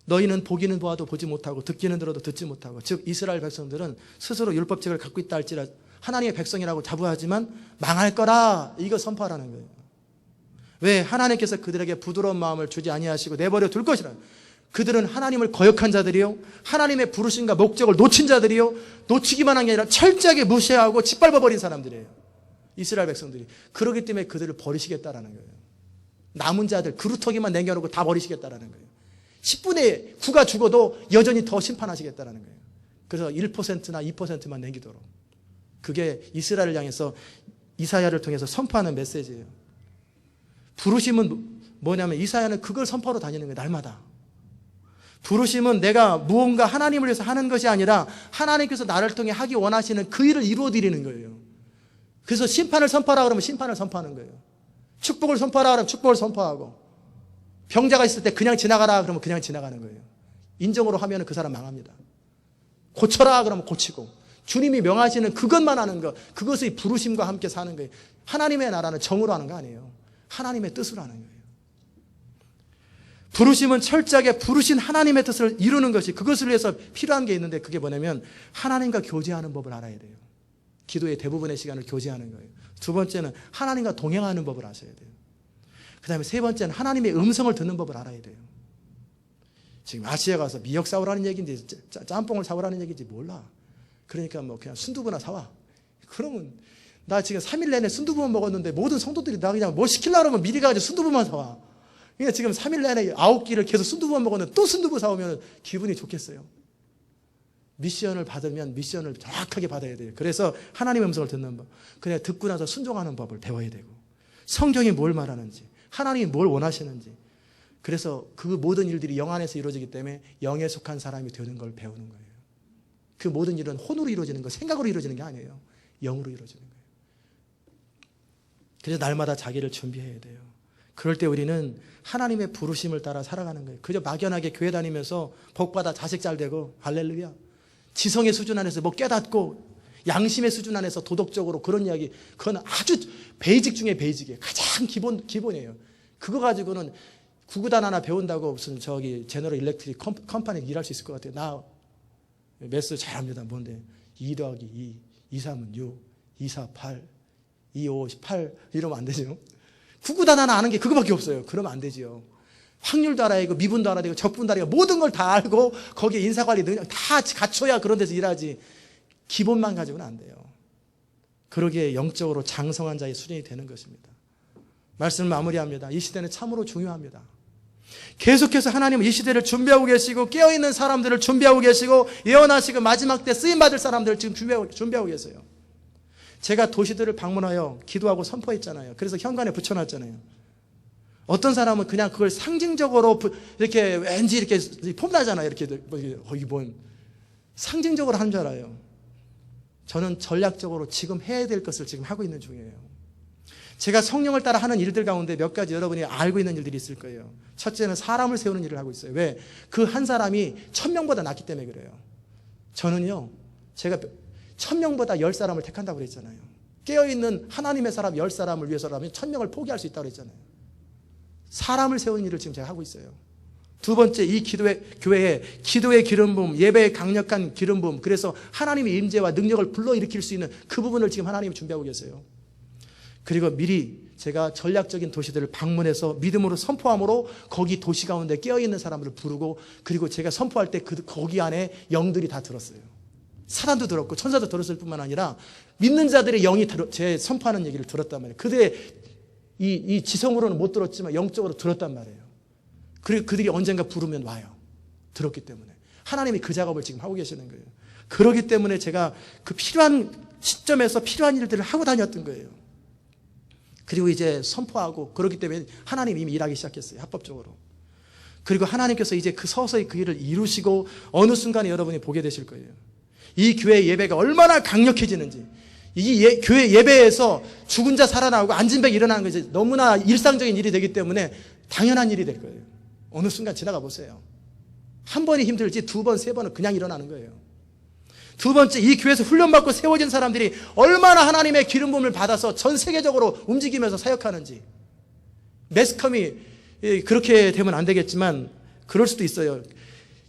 Speaker 1: 너희는 보기는 보아도 보지 못하고 듣기는 들어도 듣지 못하고 즉 이스라엘 백성들은 스스로 율법책을 갖고 있다 할지라 하나님의 백성이라고 자부하지만 망할 거라 이거 선포하라는 거예요. 왜? 하나님께서 그들에게 부드러운 마음을 주지 아니하시고 내버려 둘 것이라. 그들은 하나님을 거역한 자들이요 하나님의 부르심과 목적을 놓친 자들이요 놓치기만 한 게 아니라 철저하게 무시하고 짓밟아버린 사람들이에요. 이스라엘 백성들이. 그렇기 때문에 그들을 버리시겠다라는 거예요. 남은 자들 그루터기만 남겨놓고 다 버리시겠다라는 거예요. 10분의 9가 죽어도 여전히 더 심판하시겠다라는 거예요. 그래서 1%나 2%만 남기도록. 그게 이스라엘을 향해서 이사야를 통해서 선포하는 메시지예요. 부르심은 뭐냐면 이사야는 그걸 선포하러 다니는 거예요. 날마다. 부르심은 내가 무언가 하나님을 위해서 하는 것이 아니라 하나님께서 나를 통해 하기 원하시는 그 일을 이루어드리는 거예요. 그래서 심판을 선포하라 그러면 심판을 선포하는 거예요. 축복을 선포하라 그러면 축복을 선포하고 병자가 있을 때 그냥 지나가라 그러면 그냥 지나가는 거예요. 인정으로 하면 그 사람 망합니다. 고쳐라 그러면 고치고 주님이 명하시는 그것만 하는 것 그것의 부르심과 함께 사는 거예요. 하나님의 나라는 정으로 하는 거 아니에요. 하나님의 뜻으로 하는 거예요. 부르심은 철저하게 부르신 하나님의 뜻을 이루는 것이 그것을 위해서 필요한 게 있는데 그게 뭐냐면 하나님과 교제하는 법을 알아야 돼요. 기도의 대부분의 시간을 교제하는 거예요. 두 번째는 하나님과 동행하는 법을 아셔야 돼요. 그 다음에 세 번째는 하나님의 음성을 듣는 법을 알아야 돼요. 지금 아시아 가서 미역 사오라는 얘기인지 짬뽕을 사오라는 얘기인지 몰라. 그러니까 뭐 그냥 순두부나 사와. 그러면 나 지금 3일 내내 순두부만 먹었는데 모든 성도들이 나 그냥 뭐 시키려고 하면 미리 가가지고 순두부만 사와. 그러니까 지금 3일 내내 9끼를 계속 순두부만 먹었는데 또 순두부 사오면 기분이 좋겠어요. 미션을 받으면 미션을 정확하게 받아야 돼요. 그래서 하나님의 음성을 듣는 법. 그냥 듣고 나서 순종하는 법을 배워야 되고 성경이 뭘 말하는지 하나님이 뭘 원하시는지 그래서 그 모든 일들이 영 안에서 이루어지기 때문에 영에 속한 사람이 되는 걸 배우는 거예요. 그 모든 일은 혼으로 이루어지는 거 생각으로 이루어지는 게 아니에요. 영으로 이루어지는 거예요. 그래서 날마다 자기를 준비해야 돼요. 그럴 때 우리는 하나님의 부르심을 따라 살아가는 거예요. 그저 막연하게 교회 다니면서 복받아 자식 잘 되고 할렐루야. 지성의 수준 안에서 뭐 깨닫고 양심의 수준 안에서 도덕적으로 그런 이야기 그건 아주 베이직 중에 베이직이에요. 가장 기본이에요. 그거 가지고는 구구단 하나 배운다고 무슨 저기 제너럴 일렉트릭 컴퍼니 일할 수 있을 것 같아요. 나 매스 잘합니다. 뭔데 2 더하기 2 2, 3은 6 2, 4, 8 2, 5, 8 이러면 안 되죠. 구구단 하나 아는 게 그거밖에 없어요. 그러면 안 되지요. 확률도 알아야 되고 미분도 알아야 되고 적분도 알아야 되고 모든 걸 다 알고 거기에 인사관리 능력 다 갖춰야 그런 데서 일하지 기본만 가지고는 안 돼요. 그러기에 영적으로 장성한 자의 수준이 되는 것입니다. 말씀을 마무리합니다. 이 시대는 참으로 중요합니다. 계속해서 하나님은 이 시대를 준비하고 계시고 깨어있는 사람들을 준비하고 계시고 예언하시고 마지막 때 쓰임받을 사람들을 지금 준비하고 계세요. 제가 도시들을 방문하여 기도하고 선포했잖아요. 그래서 현관에 붙여놨잖아요. 어떤 사람은 그냥 그걸 상징적으로 이렇게 왠지 이렇게 폼나잖아요. 이렇게 거기 뭔 상징적으로 하는 줄 알아요. 저는 전략적으로 지금 해야 될 것을 지금 하고 있는 중이에요. 제가 성령을 따라 하는 일들 가운데 몇 가지 여러분이 알고 있는 일들이 있을 거예요. 첫째는 사람을 세우는 일을 하고 있어요. 왜? 그 한 사람이 1000명보다 낫기 때문에 그래요. 저는요, 제가 1000명보다 10사람을 택한다고 그랬잖아요. 깨어있는 하나님의 사람 10사람을 위해서라면 1000명을 포기할 수 있다고 그랬잖아요. 사람을 세우는 일을 지금 제가 하고 있어요. 두 번째, 이 교회에 기도의 기름 부음, 예배의 강력한 기름 부음, 그래서 하나님의 임재와 능력을 불러일으킬 수 있는 그 부분을 지금 하나님이 준비하고 계세요. 그리고 미리 제가 전략적인 도시들을 방문해서 믿음으로 선포함으로 거기 도시 가운데 깨어있는 사람들을 부르고, 그리고 제가 선포할 때 거기 안에 영들이 다 들었어요. 사단도 들었고 천사도 들었을 뿐만 아니라 믿는 자들의 영이 제 선포하는 얘기를 들었단 말이에요. 그들의 이 지성으로는 못 들었지만 영적으로 들었단 말이에요. 그리고 그들이 언젠가 부르면 와요. 들었기 때문에. 하나님이 그 작업을 지금 하고 계시는 거예요. 그렇기 때문에 제가 그 필요한 시점에서 필요한 일들을 하고 다녔던 거예요. 그리고 이제 선포하고, 그렇기 때문에 하나님이 이미 일하기 시작했어요. 합법적으로. 그리고 하나님께서 이제 그 서서히 그 일을 이루시고 어느 순간에 여러분이 보게 되실 거예요. 이 교회 예배가 얼마나 강력해지는지, 이 교회 예배에서 죽은 자 살아나오고 앉은 백 일어나는 것이 너무나 일상적인 일이 되기 때문에 당연한 일이 될 거예요. 어느 순간 지나가 보세요. 한 번이 힘들지 두 번, 세 번은 그냥 일어나는 거예요. 두 번째, 이 교회에서 훈련받고 세워진 사람들이 얼마나 하나님의 기름 부음을 받아서 전 세계적으로 움직이면서 사역하는지. 매스컴이 그렇게 되면 안 되겠지만 그럴 수도 있어요.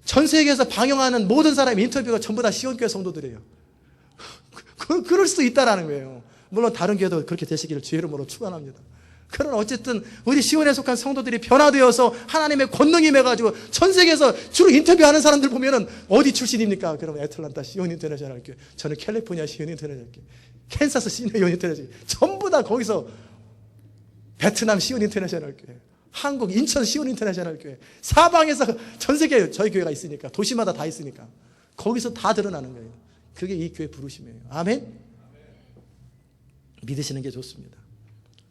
Speaker 1: 전 세계에서 방영하는 모든 사람의 인터뷰가 전부 다 시온교회 성도들이에요. 그럴 수도 있다라는 거예요. 물론 다른 교회도 그렇게 되시기를 주의 이름으로 축원합니다. 그러나 어쨌든 우리 시온에 속한 성도들이 변화되어서 하나님의 권능이 임해가지고 전 세계에서 주로 인터뷰하는 사람들 보면은 어디 출신입니까? 그러면 애틀란타 시온 인터내셔널 교회, 저는 캘리포니아 시온 인터내셔널 교회, 캔사스 시온 인터내셔널 교회, 전부 다 거기서 베트남 시온 인터내셔널 교회, 한국 인천 시온 인터내셔널 교회, 사방에서 전 세계 저희 교회가 있으니까, 도시마다 다 있으니까 거기서 다 드러나는 거예요. 그게 이 교회 부르심이에요. 아멘? 믿으시는 게 좋습니다.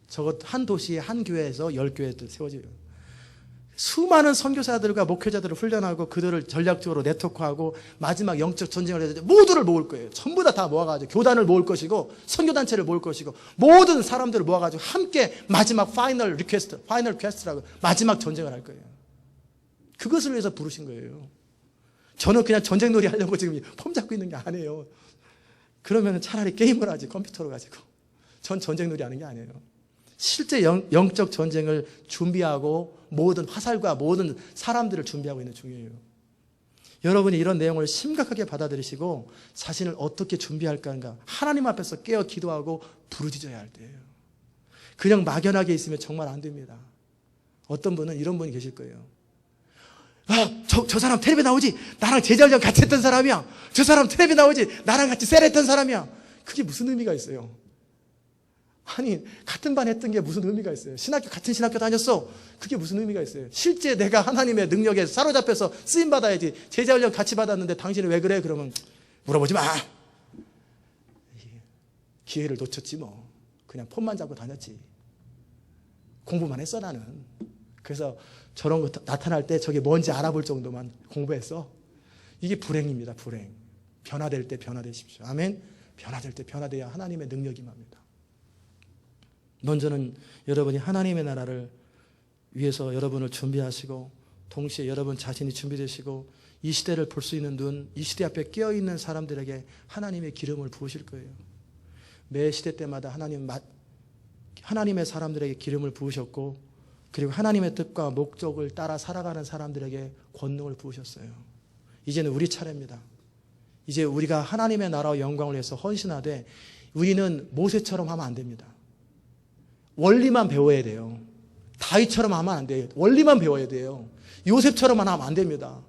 Speaker 1: 적어도 한 도시에 한 교회에서 10교회도 세워져요. 수많은 선교사들과 목회자들을 훈련하고 그들을 전략적으로 네트워크하고 마지막 영적 전쟁을 해서 모두를 모을 거예요. 전부 다 모아가지고 교단을 모을 것이고 선교단체를 모을 것이고 모든 사람들을 모아가지고 함께 마지막 파이널 퀘스트라고 마지막 전쟁을 할 거예요. 그것을 위해서 부르신 거예요. 저는 그냥 전쟁놀이 하려고 지금 폼 잡고 있는 게 아니에요. 그러면 차라리 게임을 하지, 컴퓨터로 가지고. 전 전쟁놀이 하는 게 아니에요. 실제 영적 전쟁을 준비하고 모든 화살과 모든 사람들을 준비하고 있는 중이에요. 여러분이 이런 내용을 심각하게 받아들이시고 자신을 어떻게 준비할까 하는가, 하나님 앞에서 깨어 기도하고 부르짖어야 할 때예요. 그냥 막연하게 있으면 정말 안 됩니다. 어떤 분은 이런 분이 계실 거예요. 저 사람 텔레비에 나오지? 나랑 제자훈련 같이 했던 사람이야. 저 사람 텔레비에 나오지? 나랑 같이 셀했던 사람이야. 그게 무슨 의미가 있어요? 아니, 같은 반 했던 게 무슨 의미가 있어요? 같은 신학교 다녔어. 그게 무슨 의미가 있어요? 실제 내가 하나님의 능력에 사로잡혀서 쓰임받아야지. 제자훈련 같이 받았는데 당신은 왜 그래? 그러면 물어보지 마. 기회를 놓쳤지 뭐. 그냥 폰만 잡고 다녔지. 공부만 했어 나는. 그래서 저런 거 나타날 때 저게 뭔지 알아볼 정도만 공부했어. 이게 불행입니다. 불행. 변화될 때 변화되십시오. 아멘. 변화될 때 변화돼야 하나님의 능력이 임합니다. 먼저는 여러분이 하나님의 나라를 위해서 여러분을 준비하시고, 동시에 여러분 자신이 준비되시고 이 시대를 볼 수 있는 눈, 이 시대 앞에 깨어있는 사람들에게 하나님의 기름을 부으실 거예요. 매 시대 때마다 하나님의 사람들에게 기름을 부으셨고, 그리고 하나님의 뜻과 목적을 따라 살아가는 사람들에게 권능을 부으셨어요. 이제는 우리 차례입니다. 이제 우리가 하나님의 나라와 영광을 위해서 헌신하되, 우리는 모세처럼 하면 안 됩니다. 원리만 배워야 돼요. 다윗처럼 하면 안 돼요. 원리만 배워야 돼요. 요셉처럼만 하면 안 됩니다.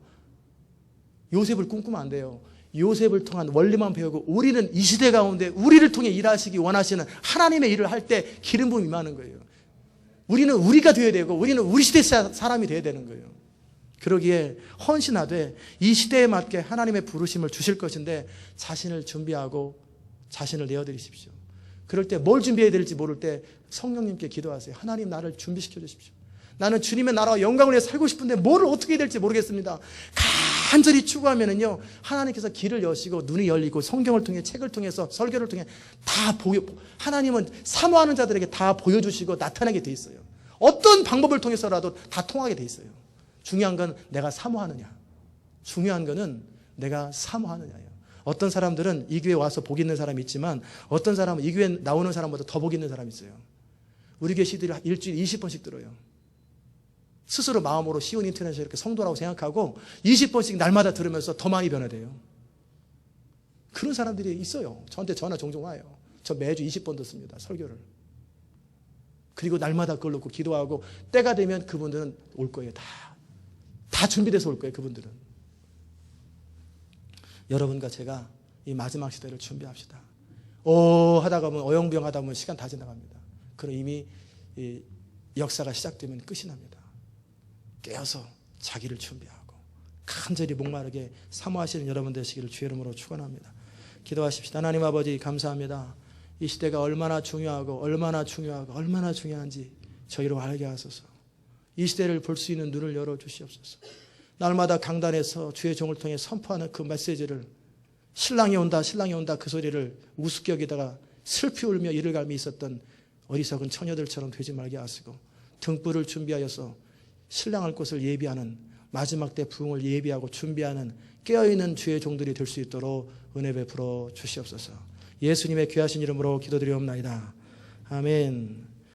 Speaker 1: 요셉을 꿈꾸면 안 돼요. 요셉을 통한 원리만 배우고, 우리는 이 시대 가운데 우리를 통해 일하시기 원하시는 하나님의 일을 할 때 기름 부음이 임하는 거예요. 우리는 우리가 되어야 되고, 우리는 우리 시대 사람이 되어야 되는 거예요. 그러기에 헌신하되 이 시대에 맞게 하나님의 부르심을 주실 것인데 자신을 준비하고 자신을 내어드리십시오. 그럴 때 뭘 준비해야 될지 모를 때 성령님께 기도하세요. 하나님, 나를 준비시켜 주십시오. 나는 주님의 나라와 영광을 위해 살고 싶은데 뭐를 어떻게 해야 될지 모르겠습니다. 간절히 추구하면은요, 하나님께서 길을 여시고 눈이 열리고 성경을 통해, 책을 통해서, 설교를 통해 다 하나님은 사모하는 자들에게 다 보여주시고 나타나게 돼 있어요. 어떤 방법을 통해서라도 다 통하게 돼 있어요. 중요한 건 내가 사모하느냐. 중요한 거는 내가 사모하느냐예요. 어떤 사람들은 이 교회 와서 복 있는 사람이 있지만 어떤 사람은 이 교회 나오는 사람보다 더 복 있는 사람이 있어요. 우리 교회 CD를 일주일에 20번씩 들어요. 스스로 마음으로 시온 인터넷에 이렇게 성도라고 생각하고 20번씩 날마다 들으면서 더 많이 변화돼요. 그런 사람들이 있어요. 저한테 전화 종종 와요. 저 매주 20번 듣습니다. 설교를. 그리고 날마다 그걸 놓고 기도하고 때가 되면 그분들은 올 거예요. 다 준비돼서 올 거예요. 그분들은. 여러분과 제가 이 마지막 시대를 준비합시다. 하다가 보면 어영부영 하다 보면 시간 다 지나갑니다. 그럼 이미 이 역사가 시작되면 끝이 납니다. 깨어서 자기를 준비하고 간절히 목마르게 사모하시는 여러분 되시기를 주의 이름으로 축원합니다. 기도하십시다. 하나님 아버지, 감사합니다. 이 시대가 얼마나 중요하고 얼마나 중요한지 저희로 알게 하소서. 이 시대를 볼 수 있는 눈을 열어주시옵소서. 날마다 강단에서 주의 종을 통해 선포하는 그 메시지를 신랑이 온다 그 소리를 우습게 여기다가 슬피 울며 이를 갈미 있었던 어리석은 처녀들처럼 되지 말게 하시고 등불을 준비하여서 신랑할 곳을 예비하는 마지막 때 부흥을 예비하고 준비하는 깨어있는 주의 종들이 될 수 있도록 은혜 베풀어 주시옵소서. 예수님의 귀하신 이름으로 기도드리옵나이다. 아멘.